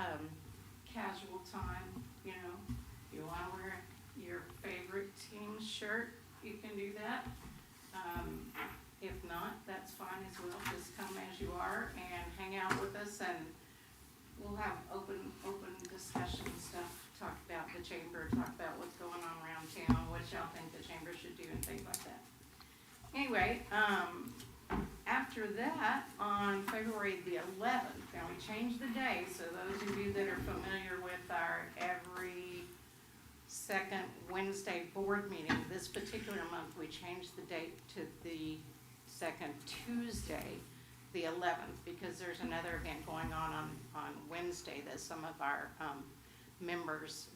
[SPEAKER 3] casual time, you know. If you wanna wear your favorite team shirt, you can do that. If not, that's fine as well, just come as you are and hang out with us, and we'll have open discussion stuff, talk about the chamber, talk about what's going on around town, what y'all think the chamber should do and things like that. Anyway, after that, on February the 11th, now we changed the day, so those of you that are familiar with our every second Wednesday board meeting, this particular month, we changed the date to the second Tuesday, the 11th, because there's another event going on Wednesday that some of our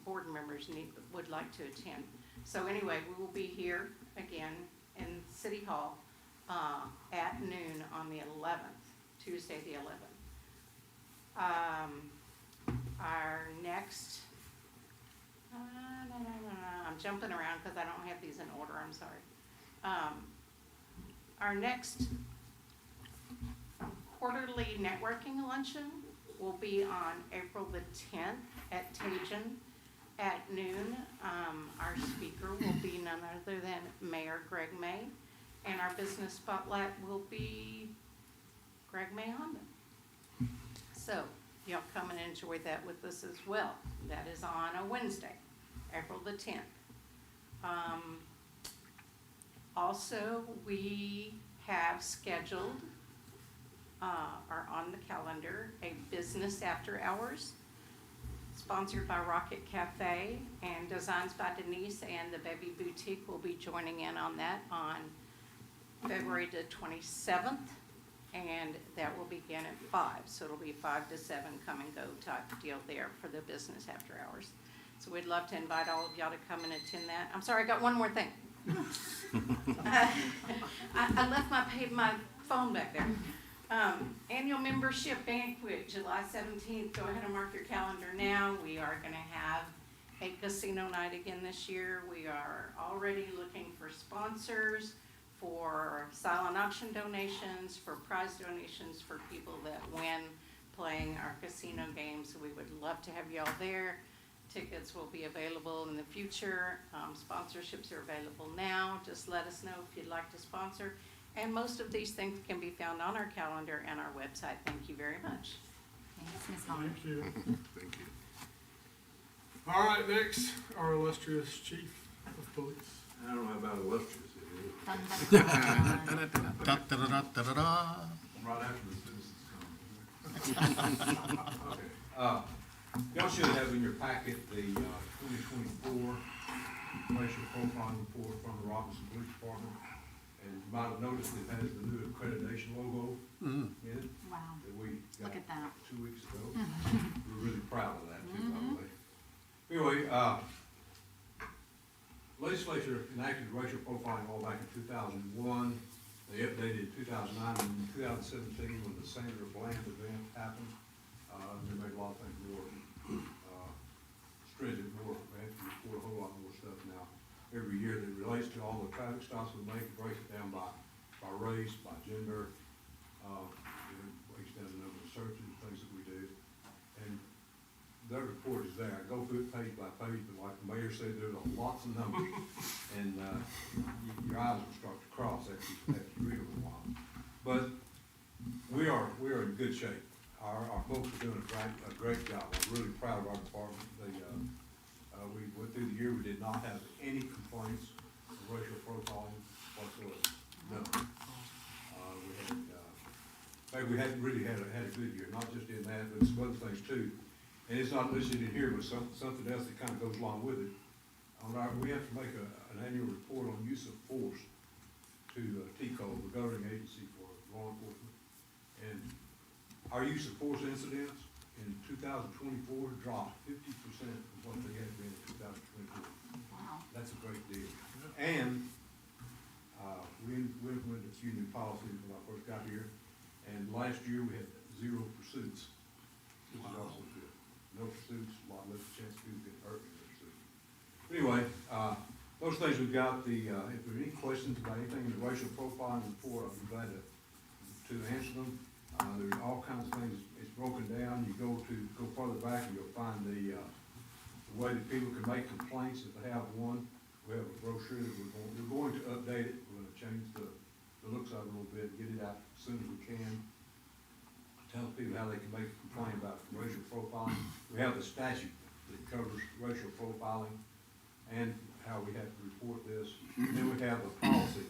[SPEAKER 3] board members would like to attend. So anyway, we will be here again in City Hall at noon on the 11th, Tuesday the 11th. Our next, I'm jumping around because I don't have these in order, I'm sorry. Our next quarterly networking luncheon will be on April the 10th at Tajin at noon. Our speaker will be none other than Mayor Greg May, and our business spotlight will be Greg May Honda. So y'all come and enjoy that with us as well. That is on a Wednesday, April the 10th. Also, we have scheduled, or on the calendar, a business after hours. sponsored by Rocket Cafe, and designs by Denise, and the Baby Boutique will be joining in on that on February the 27th, and that will begin at 5. So it'll be 5 to 7 come and go type deal there for the business after hours. So we'd love to invite all of y'all to come and attend that. I'm sorry, I got one more thing. I left my phone back there. Annual membership banquet, July 17th. Go ahead and mark your calendar now. We are going to have a casino night again this year. We are already looking for sponsors, for silent auction donations, for prize donations for people that win playing our casino games. We would love to have y'all there. Tickets will be available in the future. Sponsorships are available now. Just let us know if you'd like to sponsor. And most of these things can be found on our calendar and our website. Thank you very much.
[SPEAKER 10] Thanks, Ms. Vaughn.
[SPEAKER 2] Thank you.
[SPEAKER 9] Thank you.
[SPEAKER 2] All right, next, our illustrious chief of police.
[SPEAKER 7] I don't know about illustrious,
[SPEAKER 10] Dun, dun, dun, dun.
[SPEAKER 9] Da-da-da-da-da-da.
[SPEAKER 7] right after the citizens come. Okay. Y'all should have in your packet the 2024 racial profiling report from the Robinson Police Department. And you might have noticed it has the new accreditation logo in it
[SPEAKER 10] Wow,
[SPEAKER 7] that we got
[SPEAKER 10] look at that.
[SPEAKER 7] 2 weeks ago. We're really proud of that too, by the way. Anyway, legislature enacted racial profiling all back in 2001. They updated 2009 and 2017 when the Senator Bland event happened. They made a lot of things more stringent, we have to report a whole lot more stuff now every year that relates to all the traffic stops we make. It breaks it down by race, by gender, it breaks down the number of searches, things that we do. And that report is there. I go through it page by page, but like the mayor said, there's lots of numbers. And your eyes will start to cross after you read them a while. But we are in good shape. Our folks are doing a great job. I'm really proud of our department. We went through the year, we did not have any complaints of racial profiling whatsoever. No. We hadn't really had a good year, not just in that, but some other things too. And it's not listed in here, but something else that kind of goes along with it. We have to make an annual report on use of force to TCO, the governing agency for law enforcement. And our use of force incidents in 2024 dropped 50% of what they had been in 2024.
[SPEAKER 10] Wow.
[SPEAKER 7] That's a great deal. And we implemented a few new policies when I first got here. And last year we had 0 pursuits, which is also good. No pursuits, a lot less chance people get hurt in the pursuit. Anyway, those things we've got. If there are any questions about anything in the racial profiling report, I'll be glad to answer them. There are all kinds of things. It's broken down. You go further back and you'll find the way that people can make complaints if they have one. We have a brochure that we're going to update it. We're going to change the looks of it a little bit, get it out as soon as we can. Tell people how they can make a complaint about racial profiling. We have the statute that covers racial profiling and how we have to report this. And then we have a policy.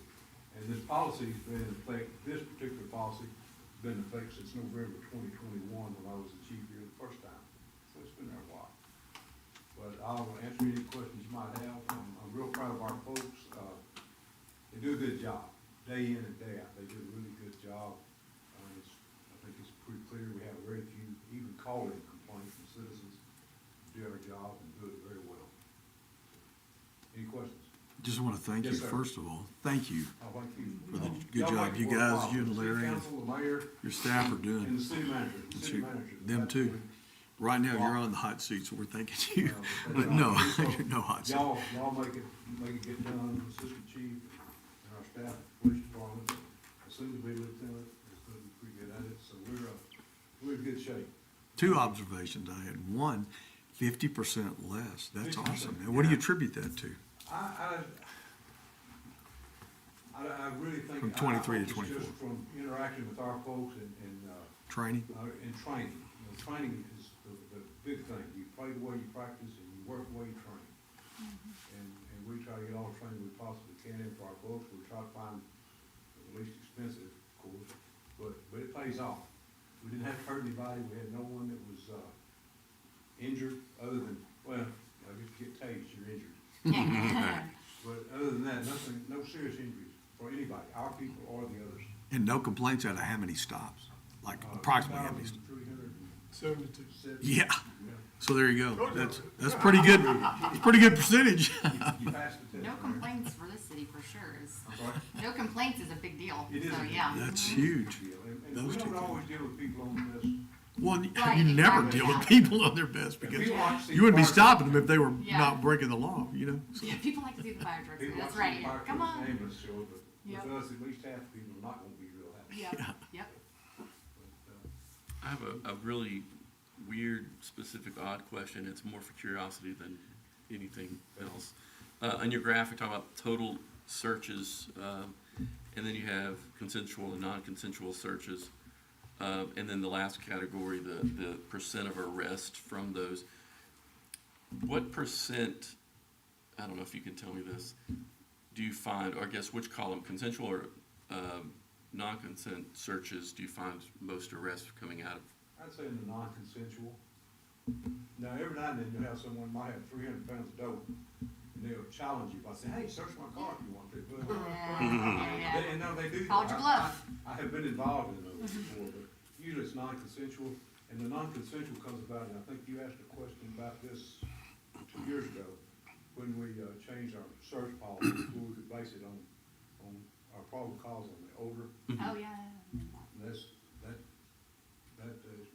[SPEAKER 7] And this policy's been in effect, this particular policy has been in effect since November 2021 when I was the chief here the first time. So it's been there a while. But I'll answer any questions you might have. I'm real proud of our folks. They do a good job, day in and day out. They do a really good job. I think it's pretty clear we have very few even call-in complaints from citizens who do our job and do it very well. Any questions?
[SPEAKER 11] Just want to thank you,
[SPEAKER 7] Yes, sir.
[SPEAKER 11] first of all. Thank you
[SPEAKER 7] Oh, thank you.
[SPEAKER 11] for the good
[SPEAKER 7] Y'all
[SPEAKER 11] job
[SPEAKER 7] make
[SPEAKER 11] you
[SPEAKER 7] it worthwhile.
[SPEAKER 11] guys, you and
[SPEAKER 7] The city
[SPEAKER 11] Larry, and
[SPEAKER 7] council, the mayor,
[SPEAKER 11] your staff are
[SPEAKER 7] and
[SPEAKER 11] doing.
[SPEAKER 7] the city manager. The
[SPEAKER 11] That's
[SPEAKER 7] city
[SPEAKER 11] you.
[SPEAKER 7] manager.
[SPEAKER 11] Them too. Right now, you're on the hot seat, so we're thanking you.
[SPEAKER 7] But
[SPEAKER 11] But no, you're no hot seat.
[SPEAKER 7] Y'all make it get done, assistant chief and our staff, police department, as soon as we lieutenant, it's gonna be pretty good at it, so we're in good shape.
[SPEAKER 11] Two observations I had. One, 50% less. That's
[SPEAKER 7] 50%,
[SPEAKER 11] awesome. And what do you attribute that to?
[SPEAKER 7] I really think.
[SPEAKER 11] From 23 to
[SPEAKER 7] I think
[SPEAKER 11] 24.
[SPEAKER 7] it's just from interacting with our folks and
[SPEAKER 11] Training?
[SPEAKER 7] and training. You know, training is the big thing. You play the way you practice and you work the way you train. And we try to get all the training we possibly can in for our folks. We try to find the least expensive, of course, but it pays off. We didn't have to hurt anybody. We had no one that was injured, other than, well, if you get tased, you're injured.
[SPEAKER 10] Yeah.
[SPEAKER 7] But other than that, nothing, no serious injuries for anybody, our people or the others.
[SPEAKER 11] And no complaints out of how many stops, like approximately how many.
[SPEAKER 2] 72.
[SPEAKER 11] Yeah, so there you go. That's pretty good. It's pretty good percentage.
[SPEAKER 7] You passed the test.
[SPEAKER 10] No complaints for this city for sure is,
[SPEAKER 7] I'm sorry?
[SPEAKER 10] no complaints is a big deal,
[SPEAKER 7] It is
[SPEAKER 10] so
[SPEAKER 7] a big
[SPEAKER 10] yeah.
[SPEAKER 11] That's huge.
[SPEAKER 7] And
[SPEAKER 11] Those
[SPEAKER 7] we
[SPEAKER 11] two
[SPEAKER 7] don't
[SPEAKER 11] things.
[SPEAKER 7] always deal with people on this.
[SPEAKER 11] Well,
[SPEAKER 10] Right,
[SPEAKER 11] you never
[SPEAKER 10] exactly,
[SPEAKER 11] deal with
[SPEAKER 10] yeah.
[SPEAKER 11] people on their best because
[SPEAKER 7] People like to see
[SPEAKER 11] you wouldn't be
[SPEAKER 7] fire
[SPEAKER 11] stopping them if they were
[SPEAKER 10] Yeah.
[SPEAKER 11] not breaking the law, you know? So-
[SPEAKER 10] Yeah, people like to see the fire trucks,
[SPEAKER 7] People
[SPEAKER 10] that's
[SPEAKER 7] like to
[SPEAKER 10] right,
[SPEAKER 7] see fire
[SPEAKER 10] come
[SPEAKER 7] trucks
[SPEAKER 10] on.
[SPEAKER 7] and ambulance show, but
[SPEAKER 10] Yep.
[SPEAKER 7] with us, at least half the people are not gonna be real happy.
[SPEAKER 10] Yep, yep.
[SPEAKER 7] But,
[SPEAKER 9] I have a really weird, specific, odd question. It's more for curiosity than anything else. On your graph, you talk about total searches, and then you have consensual and non-consensual searches. And then the last category, the percent of arrest from those. What percent, I don't know if you can tell me this, do you find, or I guess which column, consensual or non-consent searches, do you find most arrests coming out of?
[SPEAKER 7] I'd say in the non-consensual. Now, every now and then you'll have someone might have 300 pounds of dope, and they'll challenge you by saying, hey, search my car if you want to. Well,
[SPEAKER 10] Yeah.
[SPEAKER 7] and no, they do.
[SPEAKER 10] Called your bluff.
[SPEAKER 7] I have been involved in those before, but usually it's non-consensual, and the non-consensual comes about, and I think you asked a question about this 2 years ago, when we changed our search policy, where we could base it on our probable cause on the odor.
[SPEAKER 10] Oh, yeah.
[SPEAKER 7] And that is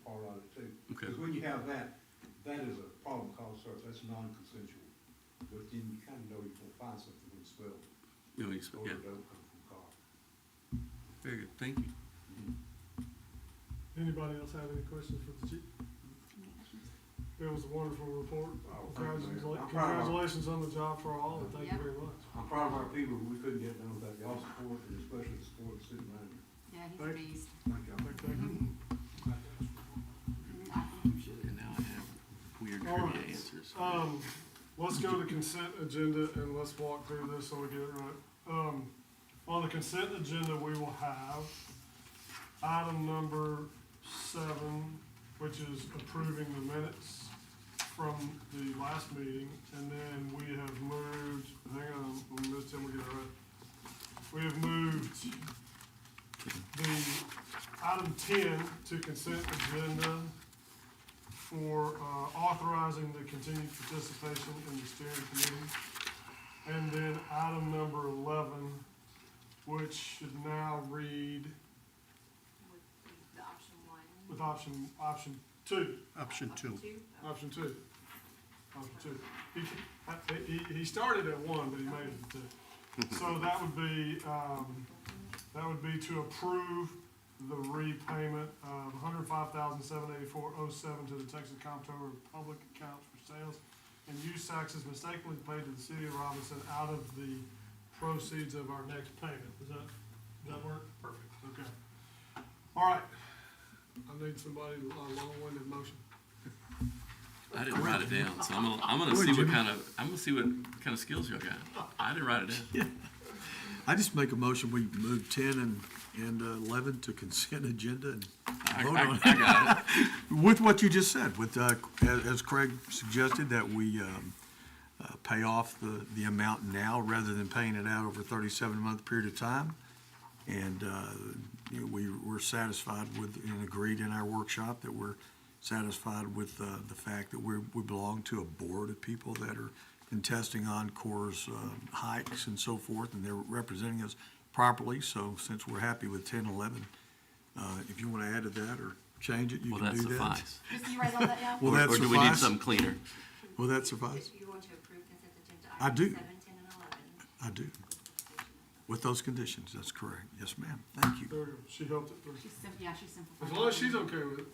[SPEAKER 7] part of it too.
[SPEAKER 9] Okay.
[SPEAKER 7] Because when you have that, that is a probable cause search, that's non-consensual. But then you kind of know you're gonna find something when you smell
[SPEAKER 9] You know,
[SPEAKER 7] odor
[SPEAKER 9] yeah,
[SPEAKER 7] dope coming from a car.
[SPEAKER 9] very good, thank you.
[SPEAKER 2] Anybody else have any questions for the chief? It was a wonderful report.
[SPEAKER 7] Oh, thank you, Mayor. I'm proud of our-
[SPEAKER 2] Congratulations on the job for all, and thank you
[SPEAKER 10] Yep.
[SPEAKER 2] very much.
[SPEAKER 7] I'm proud of our people, we couldn't get done without y'all's support, and especially the support of the city manager.
[SPEAKER 10] Yeah, he's a
[SPEAKER 2] Thank-
[SPEAKER 10] beast.
[SPEAKER 7] Thank y'all.
[SPEAKER 2] Thank you.
[SPEAKER 9] And now I have weird
[SPEAKER 2] All
[SPEAKER 9] trivia
[SPEAKER 2] right.
[SPEAKER 9] answers.
[SPEAKER 2] Let's go to consent agenda and let's walk through this so we get it right. On the consent agenda, we will have item number 7, which is approving the minutes from the last meeting. And then we have moved, hang on, let me tell we get it right. We have moved the item 10 to consent agenda for authorizing the continued participation in the steering committee. And then item number 11, which should now read
[SPEAKER 10] The option one.
[SPEAKER 2] with option 2.
[SPEAKER 11] Option two.
[SPEAKER 2] Option 2. Option 2. He started at 1, but he made it to 2. So that would be to approve the repayment of $105,784.07 to the Texas Comptroller of Public Accounts for sales and use taxes mistakenly paid to the city of Robinson out of the proceeds of our next payment. Does that work? Perfect, okay. All right. I need somebody, a long-winded motion.
[SPEAKER 9] I didn't write it down, so I'm gonna see what kind of skills y'all got. I didn't write it down.
[SPEAKER 11] I just make a motion, we move 10 and 11 to consent agenda and vote on
[SPEAKER 9] I got it.
[SPEAKER 11] it. With what you just said, with, as Craig suggested, that we pay off the amount now rather than paying it out over a 37-month period of time. And, you know, we're satisfied with, and agreed in our workshop that we're satisfied with the fact that we belong to a board of people that are contesting Encore's hikes and so forth, and they're representing us properly. So since we're happy with 10, 11, if you want to add to that or change it, you
[SPEAKER 9] Will
[SPEAKER 11] can
[SPEAKER 9] that
[SPEAKER 11] do that.
[SPEAKER 9] suffice?
[SPEAKER 10] Just you write all that down?
[SPEAKER 11] Will that
[SPEAKER 9] Or do we need
[SPEAKER 11] suffice?
[SPEAKER 9] something cleaner?
[SPEAKER 11] Will that suffice?
[SPEAKER 6] You want to approve consent agenda
[SPEAKER 11] I
[SPEAKER 6] items
[SPEAKER 11] do.
[SPEAKER 6] 7, 10, and 11.
[SPEAKER 11] I do. With those conditions, that's correct. Yes, ma'am. Thank you.
[SPEAKER 2] There we go. She helped it through.
[SPEAKER 10] She's simplified.
[SPEAKER 2] As long as she's okay with it.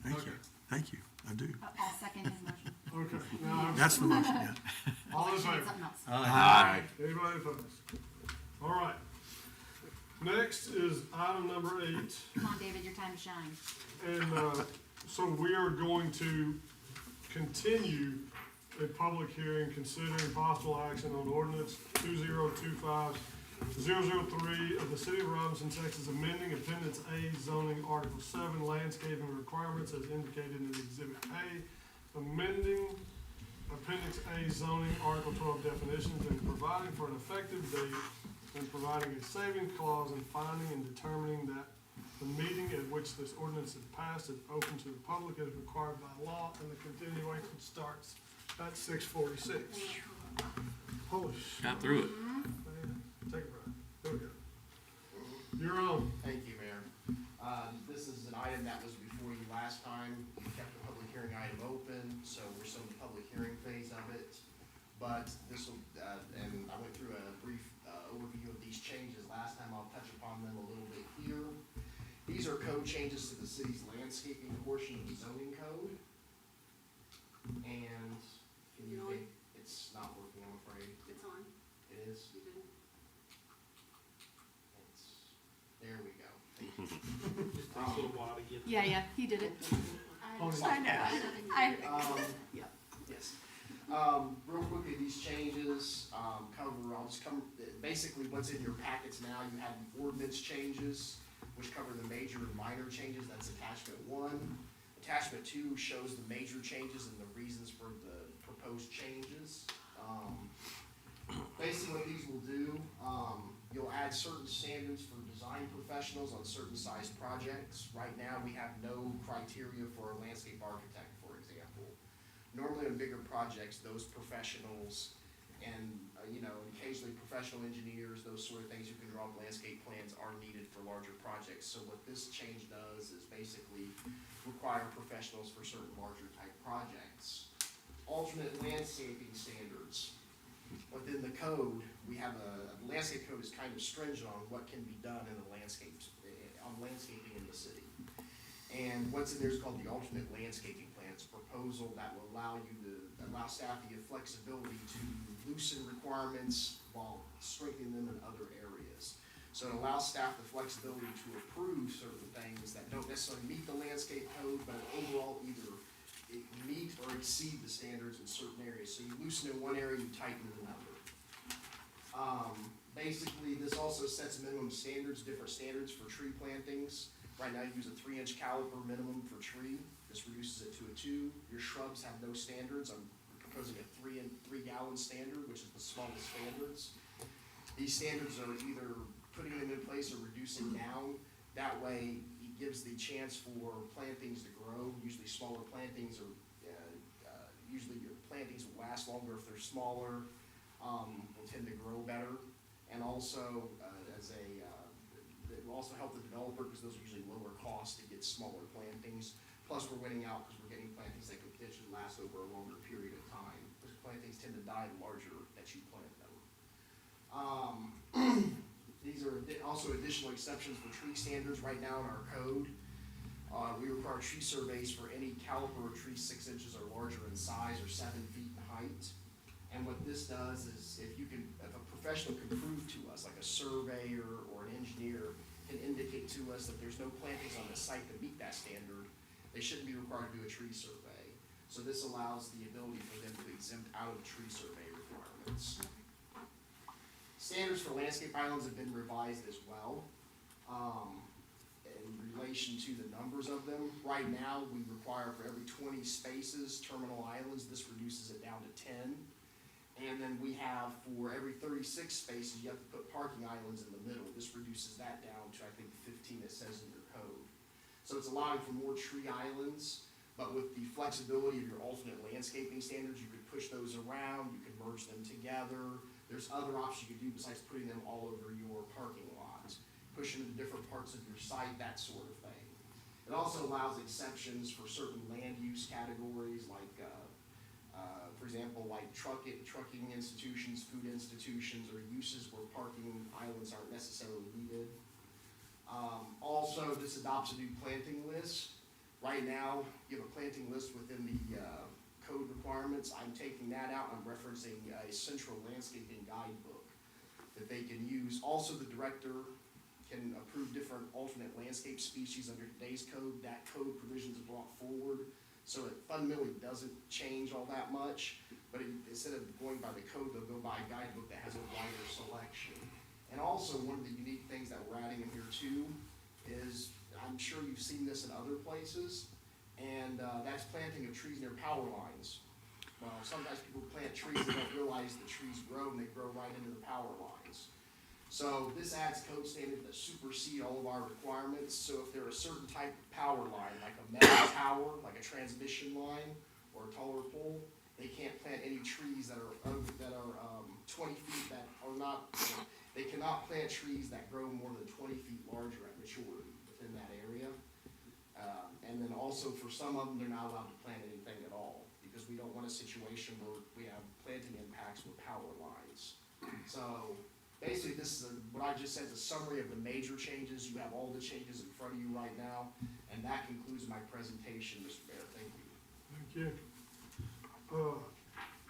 [SPEAKER 11] Thank you.
[SPEAKER 2] Okay.
[SPEAKER 11] Thank you. I do.
[SPEAKER 10] I'll second his motion.
[SPEAKER 2] Okay. Now,
[SPEAKER 11] That's the motion, yeah.
[SPEAKER 2] all in
[SPEAKER 10] She did
[SPEAKER 2] favor?
[SPEAKER 10] something else.
[SPEAKER 11] Aye.
[SPEAKER 2] Anybody opposed? All right. Next is item number 8.
[SPEAKER 10] Come on, David, your time to shine.
[SPEAKER 2] And so we are going to continue a public hearing considering possible action on ordinance 2025-003 of the City of Robinson, Texas, amending Appendix A zoning Article 7 landscaping requirements as indicated in Exhibit A amending Appendix A zoning, Article 12 definitions, and providing for an effective date, and providing a savings clause, and finding and determining that the meeting at which this ordinance is passed is open to the public as required by law, and the continuation starts at 6:46. Holy shit.
[SPEAKER 9] Got through it.
[SPEAKER 2] Man, take a breath. There we go. You're on.
[SPEAKER 12] Thank you, Mayor. This is an item that was before you last time. We kept the public hearing item open, so we're still in the public hearing phase of it. But this will, and I went through a brief overview of these changes last time. I'll touch upon them a little bit here. These are code changes to the city's landscaping portion of the zoning code. And can you think, it's not working, I'm afraid.
[SPEAKER 6] It's on.
[SPEAKER 12] It is?
[SPEAKER 6] You did.
[SPEAKER 12] It's, there we go.
[SPEAKER 8] Just takes a little while to get.
[SPEAKER 10] Yeah, he did it.
[SPEAKER 2] Pony.
[SPEAKER 10] I know.
[SPEAKER 12] Yes. Real quickly, these changes, I'll just come, basically what's in your packets now, you have the ordinance changes, which cover the major and minor changes, that's attachment 1. Attachment 2 shows the major changes and the reasons for the proposed changes. Basically what these will do, you'll add certain standards for design professionals on certain size projects. Right now, we have no criteria for a landscape architect, for example. Normally on bigger projects, those professionals and, occasionally professional engineers, those sort of things who can draw up landscape plans are needed for larger projects. So what this change does is basically require professionals for certain larger type projects. Alternate landscaping standards. Within the code, we have a landscape code is kind of stringent on what can be done in the landscapes, on landscaping in the city. And what's in there is called the alternate landscaping plan. It's a proposal that will allow staff to give flexibility to loosen requirements while strengthening them in other areas. So it allows staff the flexibility to approve certain things that don't necessarily meet the landscape code, but overall either meet or exceed the standards in certain areas. So you loosen in one area, you tighten in another. Basically, this also sets minimum standards, different standards for tree plantings. Right now, you use a 3-inch caliper minimum for tree. This reduces it to a 2. Your shrubs have no standards. I'm proposing a 3-gallon standard, which is the smallest standards. These standards are either putting them in place or reducing down. That way, it gives the chance for plantings to grow. Usually smaller plantings are, usually your plantings will last longer if they're smaller, will tend to grow better. And also, it will also help the developer because those are usually lower cost to get smaller plantings. Plus, we're winning out because we're getting plantings that could potentially last over a longer period of time. Because plantings tend to die the larger that you plant them. These are also additional exceptions for tree standards right now in our code. We require tree surveys for any caliper of tree 6 inches or larger in size or 7 feet in height. And what this does is if a professional can prove to us, like a surveyor or an engineer can indicate to us that there's no plantings on the site that meet that standard, they shouldn't be required to do a tree survey. So this allows the ability for them to exempt out of the tree survey requirements. Standards for landscape islands have been revised as well in relation to the numbers of them. Right now, we require for every 20 spaces terminal islands. This reduces it down to 10. And then we have for every 36 spaces, you have to put parking islands in the middle. This reduces that down to, I think, 15 it says in your code. So it's allowing for more tree islands, but with the flexibility of your alternate landscaping standards, you could push those around, you could merge them together. There's other options you could do besides putting them all over your parking lot, push them to different parts of your site, that sort of thing. It also allows exceptions for certain land use categories like for example, like trucking institutions, food institutions, or uses where parking islands aren't necessarily needed. Also, this adopts a new planting list. Right now, you have a planting list within the code requirements. I'm taking that out. I'm referencing a central landscaping guidebook that they can use. Also, the director can approve different alternate landscape species under today's code. That code provision is brought forward. So it fundamentally doesn't change all that much, but instead of going by the code, they'll go by a guidebook that has a wider selection. And also, one of the unique things that we're adding in here too is, I'm sure you've seen this in other places, and that's planting of trees near power lines. Well, sometimes people plant trees and don't realize the trees grow, and they grow right into the power lines. So this adds code standards that supersede all of our requirements. So if they're a certain type of power line, like a metal tower, like a transmission line, or a taller pole, they can't plant any trees that are 20 feet that are not, they cannot plant trees that grow more than 20 feet larger at maturity within that area. And then also for some of them, they're not allowed to plant anything at all, because we don't want a situation where we have planting impacts with power lines. So basically, this is what I just said is a summary of the major changes. You have all the changes in front of you right now, and that concludes my presentation, Mr. Mayor. Thank you.
[SPEAKER 2] Thank you.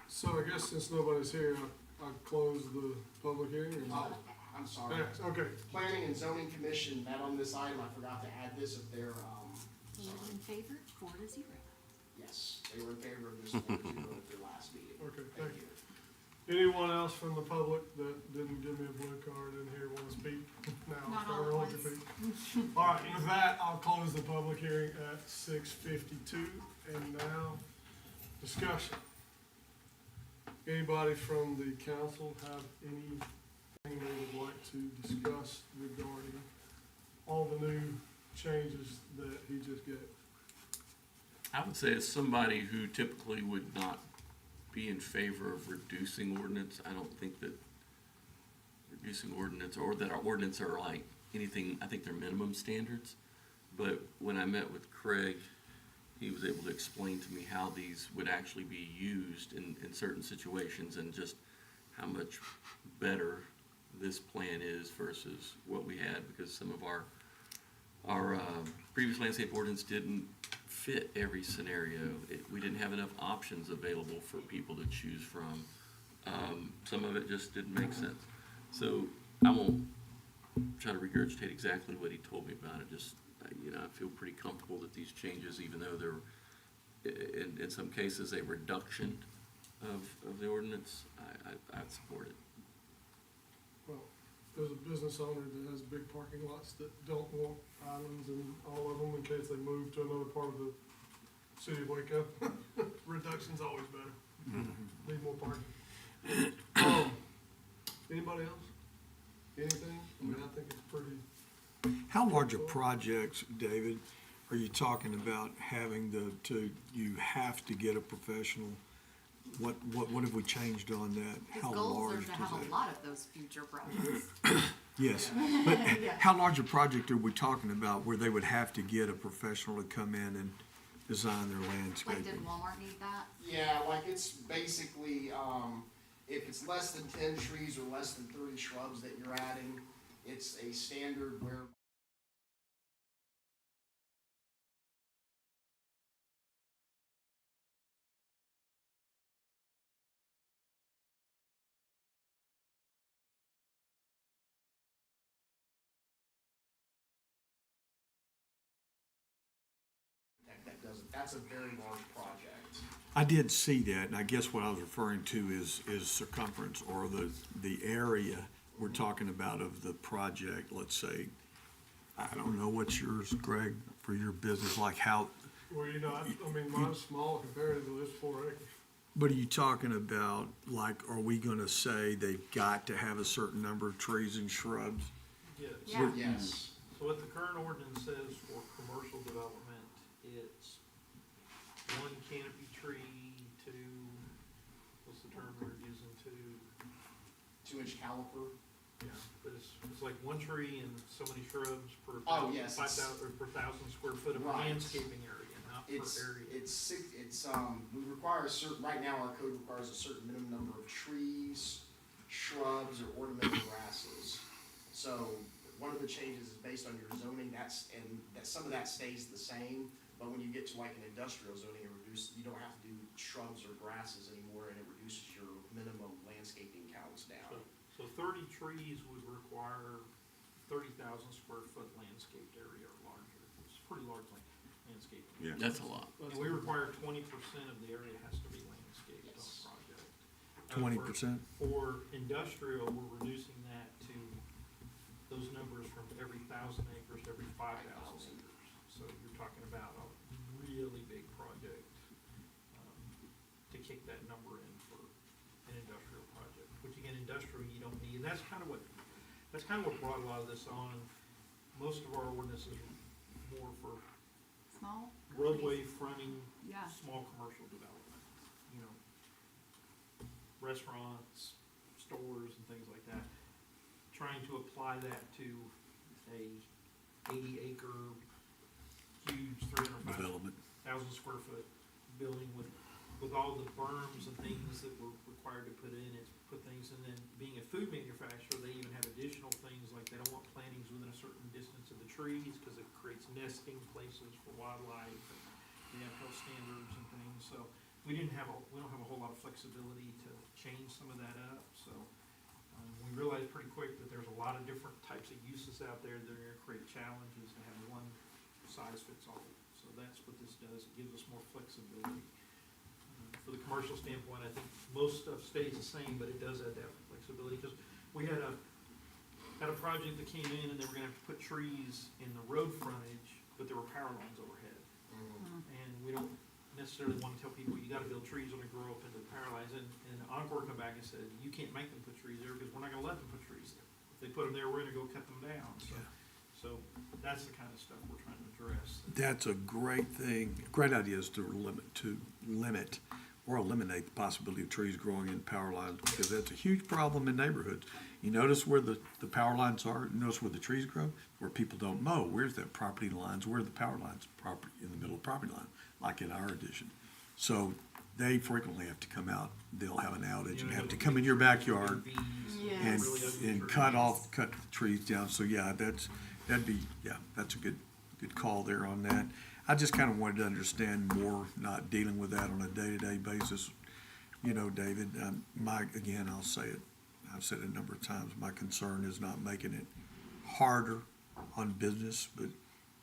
[SPEAKER 2] So I guess since nobody's here, I'll close the public hearing.
[SPEAKER 12] Oh, I'm sorry.
[SPEAKER 2] Yes, okay.
[SPEAKER 12] Planning and Zoning Commission met on this item. I forgot to add this if they're,
[SPEAKER 10] He was in favor, 4-0.
[SPEAKER 12] yes, they were in favor of this 4-0 at their last meeting.
[SPEAKER 2] Okay, thank you. Anyone else from the public that didn't give me a blue card in here want to speak? Now,
[SPEAKER 10] Not
[SPEAKER 2] start
[SPEAKER 10] all at
[SPEAKER 2] rolling your feet. All right, with that, I'll close the public hearing at 6:52, and now, discussion. Anybody from the council have anything they would like to discuss regarding all the new changes that he just gave?
[SPEAKER 9] I would say as somebody who typically would not be in favor of reducing ordinance, I don't think that reducing ordinance, or that our ordinance are like anything, I think they're minimum standards. But when I met with Craig, he was able to explain to me how these would actually be used in certain situations, and just how much better this plan is versus what we had, because some of our previous landscape ordinance didn't fit every scenario. We didn't have enough options available for people to choose from. Some of it just didn't make sense. So I won't try to regurgitate exactly what he told me about it. Just, I feel pretty comfortable that these changes, even though they're in some cases a reduction of the ordinance, I'd support it.
[SPEAKER 2] Well, there's a business owner that has big parking lots that don't want islands in all of them in case they move to another part of the city of Waco. Reduction's always better. Need more parking. Anybody else? Anything? I mean, I think it's pretty.
[SPEAKER 11] How large of projects, David, are you talking about having you have to get a professional? What have we changed on that?
[SPEAKER 10] His
[SPEAKER 11] How
[SPEAKER 10] goals are
[SPEAKER 11] large
[SPEAKER 10] to
[SPEAKER 11] is
[SPEAKER 10] have
[SPEAKER 11] that?
[SPEAKER 10] a lot of those future projects.
[SPEAKER 11] Yes, but how large a project are we talking about where they would have to get a professional to come in and design their
[SPEAKER 10] Like,
[SPEAKER 11] landscape?
[SPEAKER 10] did Walmart need that?
[SPEAKER 12] Yeah, like it's basically, if it's less than 10 trees or less than 30 shrubs that you're adding, it's a standard where that doesn't, that's a very large project.
[SPEAKER 11] I did see that, and I guess what I was referring to is circumference, or the area we're talking about of the project. Let's say, I don't know what's yours, Greg, for your business, like how,
[SPEAKER 2] Well, I mean, mine's small compared to this 4 acres.
[SPEAKER 11] but are you talking about, like, are we gonna say they've got to have a certain number of trees and shrubs?
[SPEAKER 8] Yes.
[SPEAKER 10] Yeah.
[SPEAKER 12] Yes.
[SPEAKER 8] So what the current ordinance says for commercial development, it's 1 canopy tree, 2, what's the term we're using,
[SPEAKER 12] 2-inch caliper.
[SPEAKER 8] yeah, but it's like 1 tree and so many shrubs per
[SPEAKER 12] Oh, yes,
[SPEAKER 8] 5,000, or per 1,000 square foot of
[SPEAKER 12] Right.
[SPEAKER 8] landscaping area, not per
[SPEAKER 12] It's,
[SPEAKER 8] area.
[SPEAKER 12] we require a certain, right now our code requires a certain minimum number of trees, shrubs, or ornamental grasses. So one of the changes is based on your zoning, and some of that stays the same, but when you get to like an industrial zoning, you don't have to do shrubs or grasses anymore, and it reduces your minimum landscaping counts down.
[SPEAKER 8] So 30 trees would require 30,000 square foot landscaped area or larger. It's pretty large landscaping.
[SPEAKER 5] Yeah.
[SPEAKER 9] That's a lot.
[SPEAKER 8] And we require 20% of the area has to be landscaped on
[SPEAKER 12] Yes.
[SPEAKER 8] a project.
[SPEAKER 11] 20%?
[SPEAKER 8] For industrial, we're reducing that to those numbers from every 1,000 acres to every 5,000 acres. So you're talking about really big project, to kick that number in for an industrial project, which again, industrial you don't need, and that's kind of what brought a lot of this on. Most of our ordinances are more for
[SPEAKER 10] Small?
[SPEAKER 8] roadway fronting,
[SPEAKER 10] Yeah.
[SPEAKER 8] small commercial development, you know, restaurants, stores and things like that. Trying to apply that to a 80-acre, huge 305,000
[SPEAKER 11] Development.
[SPEAKER 8] square foot building with all the berms and things that were required to put in it, put things, and then being a food manufacturer, they even have additional things, like they don't want plantings within a certain distance of the trees, because it creates nesting places for wildlife, and they have health standards and things, so we don't have a whole lot of flexibility to change some of that up, so we realized pretty quick that there's a lot of different types of uses out there that are gonna create challenges to have one size fits all. So that's what this does, it gives us more flexibility. For the commercial standpoint, I think most stuff stays the same, but it does add that flexibility, because we had a project that came in and they were gonna have to put trees in the road frontage, but there were power lines overhead. And we don't necessarily wanna tell people, you gotta build trees when they grow up into the power lines, and Encore come back and said, you can't make them put trees there, because we're not gonna let them put trees there. If they put them there, we're gonna go cut them down, so that's the kind of stuff we're trying to address.
[SPEAKER 11] That's a great thing. Great idea is to limit or eliminate the possibility of trees growing in power lines, because that's a huge problem in neighborhoods. You notice where the power lines are, you notice where the trees grow, where people don't mow. Where's that property lines? Where are the power lines? Property in the middle of the property line, like in our addition. So they frequently have to come out, they'll have an outage and have to come in your backyard and, cut the trees down. So yeah, that's a good call there on that. I just kind of wanted to understand more, not dealing with that on a day-to-day basis. You know, David, again, I'll say it, I've said it a number of times, my concern is not making it harder on business, but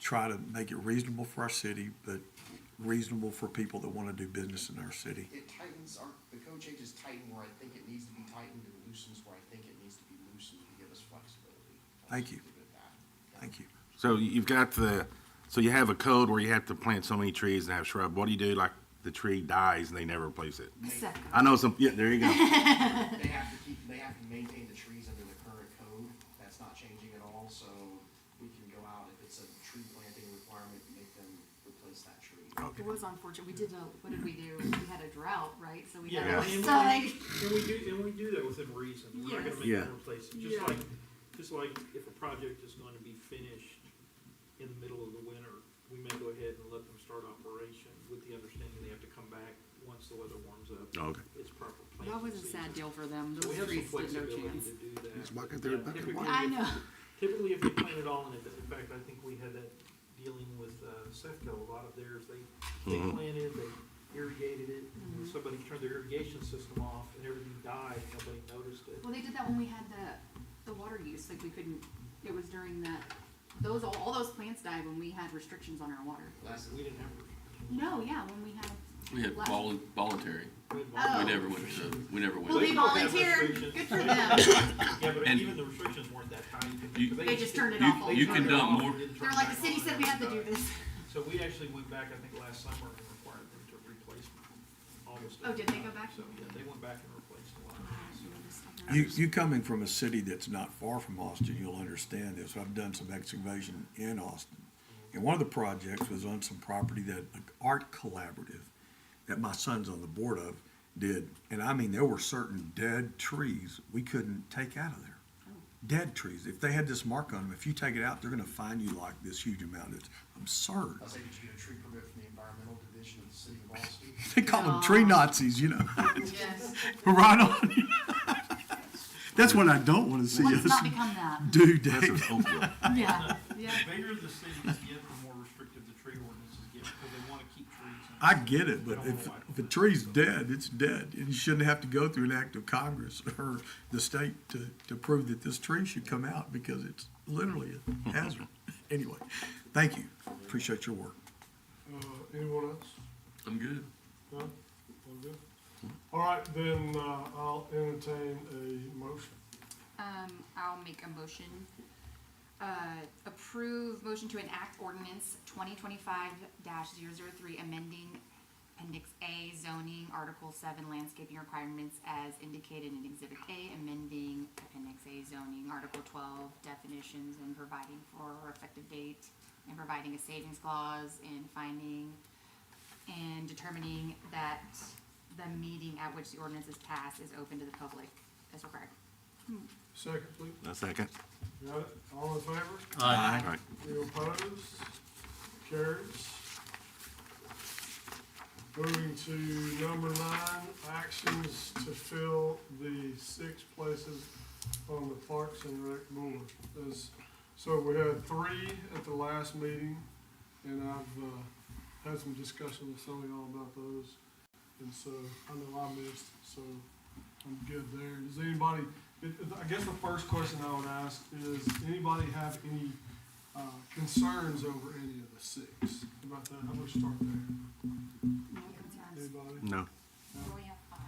[SPEAKER 11] try to make it reasonable for our city, but reasonable for people that want to do business in our city.
[SPEAKER 12] It tightens, the code changes tighten where I think it needs to be tightened, and loosens where I think it needs to be loosened to give us flexibility.
[SPEAKER 11] Thank you.
[SPEAKER 12] Leave it at that.
[SPEAKER 11] Thank you.
[SPEAKER 13] So you've got so you have a code where you have to plant so many trees and have shrub. What do you do, like the tree dies and they never replace it? I know there you go.
[SPEAKER 12] They have to maintain the trees under the current code. That's not changing at all, so we can go out, if it's a tree planting requirement, make them replace that tree.
[SPEAKER 10] It was unfortunate. What did we do? We had a drought, right? So we
[SPEAKER 8] Yeah,
[SPEAKER 10] had
[SPEAKER 8] and we do that within reason. We're not gonna make
[SPEAKER 13] Yes.
[SPEAKER 8] them replace it.
[SPEAKER 10] Yeah.
[SPEAKER 8] Just like if a project is going to be finished in the middle of the winter, we may go ahead and let them start operation with the understanding they have to come back once the weather warms up.
[SPEAKER 13] Okay.
[SPEAKER 8] It's proper planting.
[SPEAKER 10] That was a sad deal for them.
[SPEAKER 8] So we
[SPEAKER 10] Those
[SPEAKER 8] have some
[SPEAKER 10] trees stood no
[SPEAKER 8] flexibility
[SPEAKER 10] chance.
[SPEAKER 8] to do that.
[SPEAKER 7] He's walking through a bucket of water.
[SPEAKER 10] I know.
[SPEAKER 8] Typically, if they plant it all in fact, I think we had that dealing with Sefco, a lot of theirs, they planted, they irrigated it, and when somebody turned their irrigation system off and everything died, nobody noticed it.
[SPEAKER 10] Well, they did that when we had the water use, like we couldn't, it was during that, all those plants died when we had restrictions on our water.
[SPEAKER 8] We didn't have.
[SPEAKER 10] No, yeah, when we had.
[SPEAKER 9] We had voluntary.
[SPEAKER 8] We
[SPEAKER 10] Oh.
[SPEAKER 9] We never went.
[SPEAKER 10] Well, they
[SPEAKER 8] People have
[SPEAKER 10] volunteered,
[SPEAKER 8] restrictions.
[SPEAKER 10] good for them.
[SPEAKER 8] Yeah, but
[SPEAKER 9] And-
[SPEAKER 8] even the restrictions weren't that tight.
[SPEAKER 10] They just turned it off all the
[SPEAKER 9] You
[SPEAKER 10] time.
[SPEAKER 9] can dump more.
[SPEAKER 10] They're like, the city said we had to do this.
[SPEAKER 8] So we actually went back, I think, last summer and required them to replace almost.
[SPEAKER 10] Oh, did they go back?
[SPEAKER 8] So, yeah, they went back and replaced a lot.
[SPEAKER 11] You coming from a city that's not far from Austin, you'll understand this. I've done some excavation in Austin. And one of the projects was on some property that an art collaborative that my son's on the board of did. And I mean, there were certain dead trees we couldn't take out of there. Dead trees. If they had this mark on them, if you take it out, they're gonna fine you like this huge amount. It's absurd.
[SPEAKER 12] I'll say, did you get a tree permit from the environmental division of the city of Austin?
[SPEAKER 11] They call them tree Nazis, you know.
[SPEAKER 10] Yes.
[SPEAKER 11] Right on. That's what I don't wanna see
[SPEAKER 10] Let's
[SPEAKER 11] us
[SPEAKER 10] not become that.
[SPEAKER 11] do,
[SPEAKER 13] That's
[SPEAKER 11] Dave.
[SPEAKER 10] Yeah, yeah.
[SPEAKER 8] The bigger the cities get, the more restrictive the tree ordinances get, because they wanna keep trees.
[SPEAKER 11] I get it, but if a tree's dead, it's dead. And you shouldn't have to go through an act of Congress or the state to prove that this tree should come out, because it's literally a hazard. Anyway, thank you. Appreciate your work.
[SPEAKER 2] Anyone else?
[SPEAKER 9] I'm good.
[SPEAKER 2] No? All good? All right, then, I'll entertain a motion.
[SPEAKER 10] I'll make a motion approve motion to enact ordinance 2025-003, amending Appendix A zoning, Article 7 landscaping requirements as indicated in Exhibit A, amending Appendix A zoning, Article 12 definitions and providing for effective date, and providing a savings clause, and finding and determining that the meeting at which the ordinance is passed is open to the public as required.
[SPEAKER 2] Second, please.
[SPEAKER 13] A second.
[SPEAKER 2] Got it? All in favor?
[SPEAKER 13] All right.
[SPEAKER 2] Any opposed? Carries. Moving to number 9, actions to fill the 6 places on the Parks and Rec Board. So we had 3 at the last meeting, and I've had some discussion with some of y'all about those. And so I know I missed, so I'm good there. Does anybody, I guess the first question I would ask is, anybody have any concerns over any of the 6? About that, I'm gonna start there.
[SPEAKER 10] No concerns.
[SPEAKER 2] Anybody?
[SPEAKER 13] No.
[SPEAKER 6] We only have 5.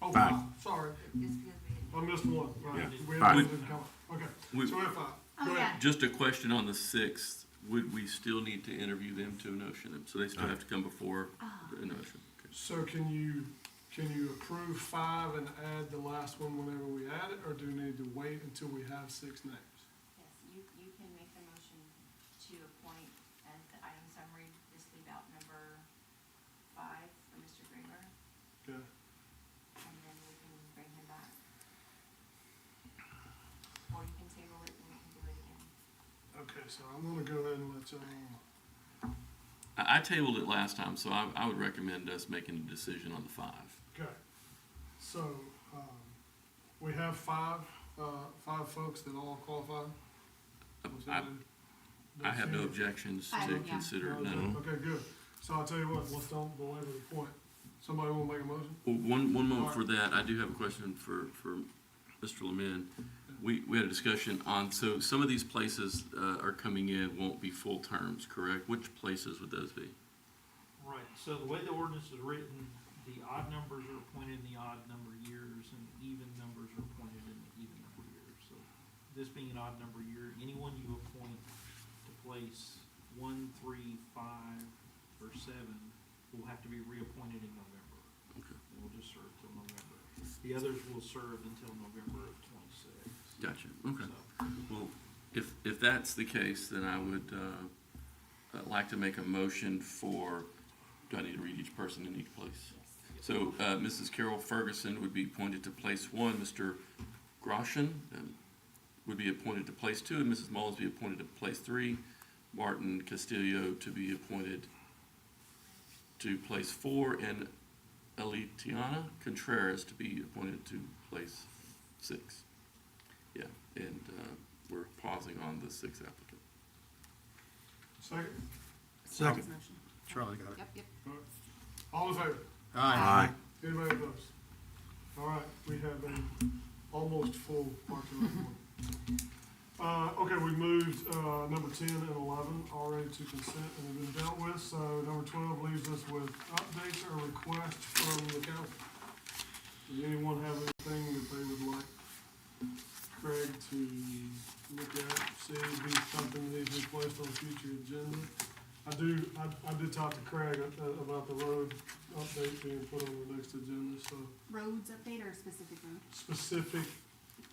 [SPEAKER 2] Oh,
[SPEAKER 13] Five.
[SPEAKER 2] 5, sorry,
[SPEAKER 6] Just because we
[SPEAKER 2] I missed 1, right?
[SPEAKER 13] Yeah.
[SPEAKER 2] We
[SPEAKER 13] Five.
[SPEAKER 2] didn't come up. Okay,
[SPEAKER 4] We-
[SPEAKER 2] so we have 5.
[SPEAKER 10] Oh,
[SPEAKER 2] Go
[SPEAKER 10] yeah.
[SPEAKER 2] ahead.
[SPEAKER 4] Just a question on the 6th, would we still need to interview them to notion them? So they still have to come before the notion? Okay.
[SPEAKER 2] So can you approve 5 and add the last one whenever we add it, or do we need to wait until we have 6 names?
[SPEAKER 6] Yes, you can make the motion to appoint as the item summary, just leave out number 5 for Mr. Greenberg,
[SPEAKER 2] Okay,
[SPEAKER 6] and then we can bring him back. Or you can table it and we can do it again.
[SPEAKER 2] okay, so I'm gonna go ahead and let y'all,
[SPEAKER 4] I tabled it last time, so I would recommend us making a decision on the 5.
[SPEAKER 2] okay. So, we have 5 folks that all qualify?
[SPEAKER 4] I have no objections
[SPEAKER 10] I
[SPEAKER 4] to
[SPEAKER 10] don't, yeah.
[SPEAKER 4] consider
[SPEAKER 2] No,
[SPEAKER 4] none.
[SPEAKER 2] okay, good. So I'll tell you what, let's don't belabor the point. Somebody wanna make a motion?
[SPEAKER 4] Well, one moment for that, I do have a question for Mr. Lemin. We had a discussion on, so some of these places are coming in, won't be full terms, correct? Which places would those be?
[SPEAKER 8] Right, so the way the ordinance is written, the odd numbers are appointed in the odd number years, and even numbers are appointed in the even number years. So this being an odd number year, anyone you appoint to place 1, 3, 5, or 7 will have to be reappointed in November.
[SPEAKER 4] Okay.
[SPEAKER 8] They will just serve till November. The others will serve until November of 26.
[SPEAKER 4] Gotcha, okay.
[SPEAKER 8] So,
[SPEAKER 4] Well, if that's the case, then I would like to make a motion for, do I need to read each person in each place? So Mrs. Carol Ferguson would be appointed to place 1, Mr. Groshen would be appointed to place 2, and Mrs. Mullins be appointed to place 3, Martin Castillo to be appointed to place 4, and Elitiana Contreras to be appointed to place 6. Yeah, and we're pausing on the 6th applicant.
[SPEAKER 2] Second?
[SPEAKER 11] Second.
[SPEAKER 10] Motion.
[SPEAKER 7] Charlie got it.
[SPEAKER 10] Yep, yep.
[SPEAKER 2] All in favor?
[SPEAKER 11] Aye.
[SPEAKER 2] Anybody opposed? All right, we have an almost full Parks and Rec board. Okay, we moved, number 10 and 11 already to consent and have been dealt with, so number 12 leaves us with updates or requests from the council. Does anyone have anything that they would like Craig to look at, see, be something that needs to be placed on a future agenda? I did talk to Craig about the road update being put on the next agenda, so
[SPEAKER 10] Roads update or specific road?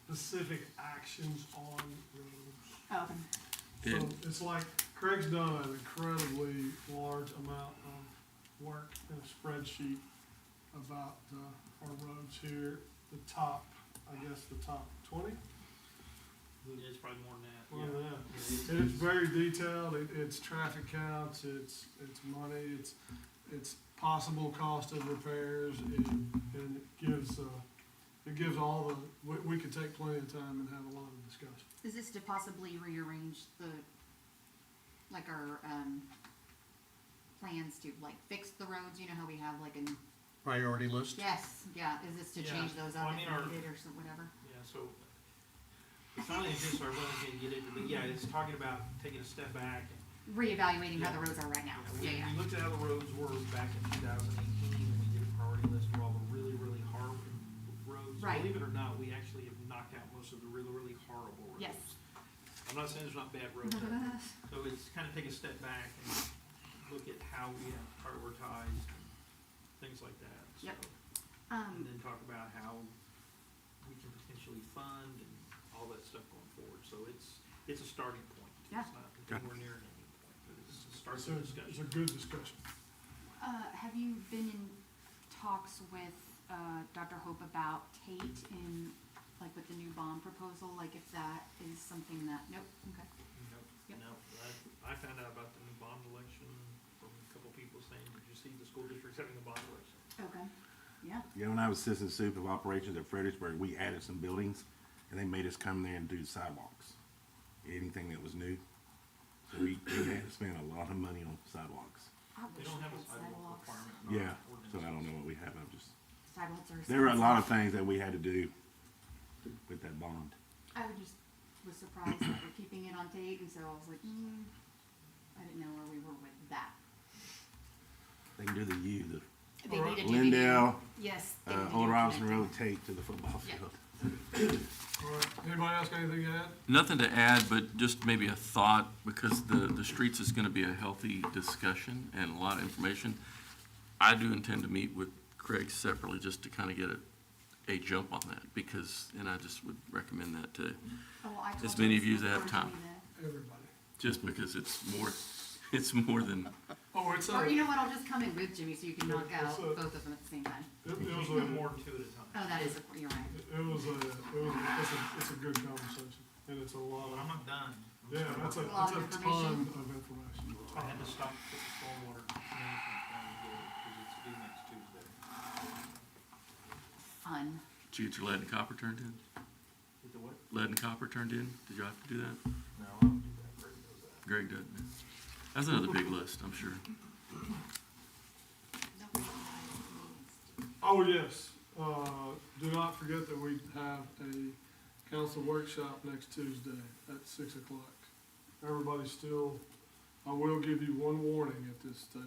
[SPEAKER 2] specific actions on roads.
[SPEAKER 10] Oh, okay.
[SPEAKER 2] So
[SPEAKER 4] And-
[SPEAKER 2] it's like Craig's done an incredibly large amount of work in a spreadsheet about our roads here, the top 20?
[SPEAKER 8] it's probably more than that.
[SPEAKER 2] More than that. And it's very detailed, it's traffic counts, it's money, it's possible cost of repairs, and it gives all the, we could take plenty of time and have a lot of discussion.
[SPEAKER 10] Is this to possibly rearrange our plans to fix the roads, you know how we have an,
[SPEAKER 11] Priority list?
[SPEAKER 10] yes, yeah, is this to
[SPEAKER 8] Yeah.
[SPEAKER 10] change those
[SPEAKER 8] Well,
[SPEAKER 10] up
[SPEAKER 8] I mean,
[SPEAKER 10] if
[SPEAKER 8] our-
[SPEAKER 10] needed or whatever?
[SPEAKER 8] Yeah, so, it's not just our willing to get into, but yeah, it's talking about taking a step back.
[SPEAKER 10] Reevaluating how
[SPEAKER 8] Yeah.
[SPEAKER 10] the roads are right now,
[SPEAKER 8] We
[SPEAKER 10] yeah.
[SPEAKER 8] looked at how the roads were back in 2018, and we did a priority list of all the really, really horrible roads.
[SPEAKER 10] Right.
[SPEAKER 8] Believe it or not, we actually have knocked out most of the really, really horrible roads.
[SPEAKER 10] Yes.
[SPEAKER 8] I'm not saying there's not bad roads out there. So it's kind of take a step back and look at how we have prioritized and things like that. So,
[SPEAKER 10] Yep.
[SPEAKER 8] and then talk about how we can potentially fund and all that stuff going forward. So it's a starting point.
[SPEAKER 10] Yeah.
[SPEAKER 8] It's not anywhere near an ending point, but it's a start
[SPEAKER 2] It's
[SPEAKER 8] of
[SPEAKER 2] a,
[SPEAKER 8] the discussion.
[SPEAKER 2] it's a good discussion.
[SPEAKER 10] Have you been in talks with, Dr. Hope about Tate in, like with the new bond proposal, like if that is something that, nope, okay. Yep.
[SPEAKER 8] No, I found out about the new bond election from a couple people saying, did you see the school district's having the bond election?
[SPEAKER 10] Okay, yeah.
[SPEAKER 13] Yeah, when I was assistant super of operations at Fredericksburg, we added some buildings, and they made us come there and do sidewalks. Anything that was new. So we had to spend a lot of money on sidewalks.
[SPEAKER 10] I
[SPEAKER 8] They
[SPEAKER 10] wish
[SPEAKER 8] don't
[SPEAKER 10] we
[SPEAKER 8] have a
[SPEAKER 10] had
[SPEAKER 8] sidewalk
[SPEAKER 10] sidewalks.
[SPEAKER 8] requirement. in our
[SPEAKER 13] Yeah, so I don't
[SPEAKER 8] ordinances.
[SPEAKER 13] know what we have, I'm just,
[SPEAKER 10] Sidewalks are.
[SPEAKER 13] there were a lot of
[SPEAKER 10] expensive.
[SPEAKER 13] things that we had to do with that bond.
[SPEAKER 10] I was surprised that we're keeping it on Tate, and so I was like, I didn't know where we were with that.
[SPEAKER 13] They can do the U,
[SPEAKER 10] They need to
[SPEAKER 13] the
[SPEAKER 10] do the.
[SPEAKER 13] Lindell,
[SPEAKER 10] Yes. they need to
[SPEAKER 13] Old
[SPEAKER 10] do
[SPEAKER 13] Robinson
[SPEAKER 10] connecting.
[SPEAKER 13] Road Tate to the football
[SPEAKER 10] Yeah.
[SPEAKER 13] field.
[SPEAKER 2] All right, anybody else got anything to add?
[SPEAKER 4] Nothing to add, but just maybe a thought, because the streets is gonna be a healthy discussion and a lot of information. I do intend to meet with Craig separately, just to kind of get a jump on that, because, and I just would recommend that to,
[SPEAKER 10] Oh, I told
[SPEAKER 4] as many of you
[SPEAKER 10] Jason
[SPEAKER 4] as have
[SPEAKER 10] before
[SPEAKER 4] time.
[SPEAKER 10] doing that.
[SPEAKER 2] Everybody.
[SPEAKER 4] just because it's more than,
[SPEAKER 2] Oh, it's
[SPEAKER 10] Or you know what, I'll just come in with Jimmy so you can knock
[SPEAKER 2] Yeah,
[SPEAKER 10] out
[SPEAKER 2] it's
[SPEAKER 10] both of them at the same time.
[SPEAKER 2] it was
[SPEAKER 8] Usually
[SPEAKER 2] a,
[SPEAKER 8] more than two at a time.
[SPEAKER 10] Oh, that is, you're right.
[SPEAKER 2] it's a good conversation, and it's a lot
[SPEAKER 8] But I'm
[SPEAKER 2] of,
[SPEAKER 8] not done.
[SPEAKER 2] yeah, that's a
[SPEAKER 10] A lot of
[SPEAKER 2] ton
[SPEAKER 10] information.
[SPEAKER 2] of information.
[SPEAKER 8] I had to stop to put the stormwater management plan together because it's due next Tuesday.
[SPEAKER 10] Fun.
[SPEAKER 4] did you get your lead and copper turned in?
[SPEAKER 8] With the what?
[SPEAKER 4] Lead and copper turned in? Did you have to do that?
[SPEAKER 8] No, I don't do that. Greg does that.
[SPEAKER 4] Greg doesn't. That's another big list, I'm sure.
[SPEAKER 2] Oh, yes, do not forget that we have a council workshop next Tuesday at 6 o'clock. Everybody still, I will give you one warning at this table.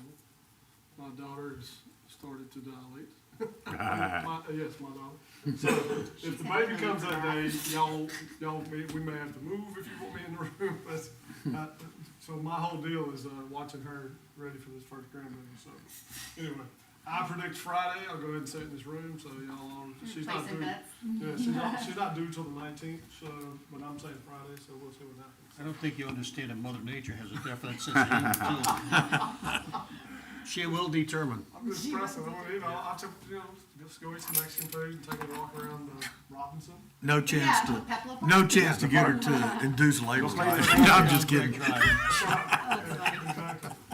[SPEAKER 2] My daughter has started to dilate. Yes, my daughter. So if the baby comes that day, we may have to move if you want me in the room. That's, so my whole deal is, watching her ready for this first grandbaby, so, anyway. I predict Friday, I'll go ahead and say it in this room, so y'all, she's not
[SPEAKER 10] Placing
[SPEAKER 2] due.
[SPEAKER 10] bets.
[SPEAKER 2] Yeah, she's not due till the 19th, so, but I'm saying Friday, so we'll see what happens.
[SPEAKER 14] I don't think you understand that Mother Nature has a definite sense of humor, too. She will determine.
[SPEAKER 2] I'm just stressing, I took, just go eat some Mexican food and take a walk around, Robinson.
[SPEAKER 11] No chance
[SPEAKER 10] Yeah,
[SPEAKER 11] to,
[SPEAKER 10] Pepla Park.
[SPEAKER 11] no chance to get her to induce labor. No, I'm just kidding.
[SPEAKER 2] Exactly,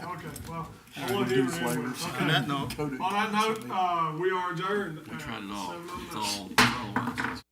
[SPEAKER 2] okay, well, I want to hear it anyway.
[SPEAKER 14] On that note,
[SPEAKER 2] On that note, we are adjourned.
[SPEAKER 4] We tried it all.
[SPEAKER 2] at 7:09.
[SPEAKER 4] It's all wise.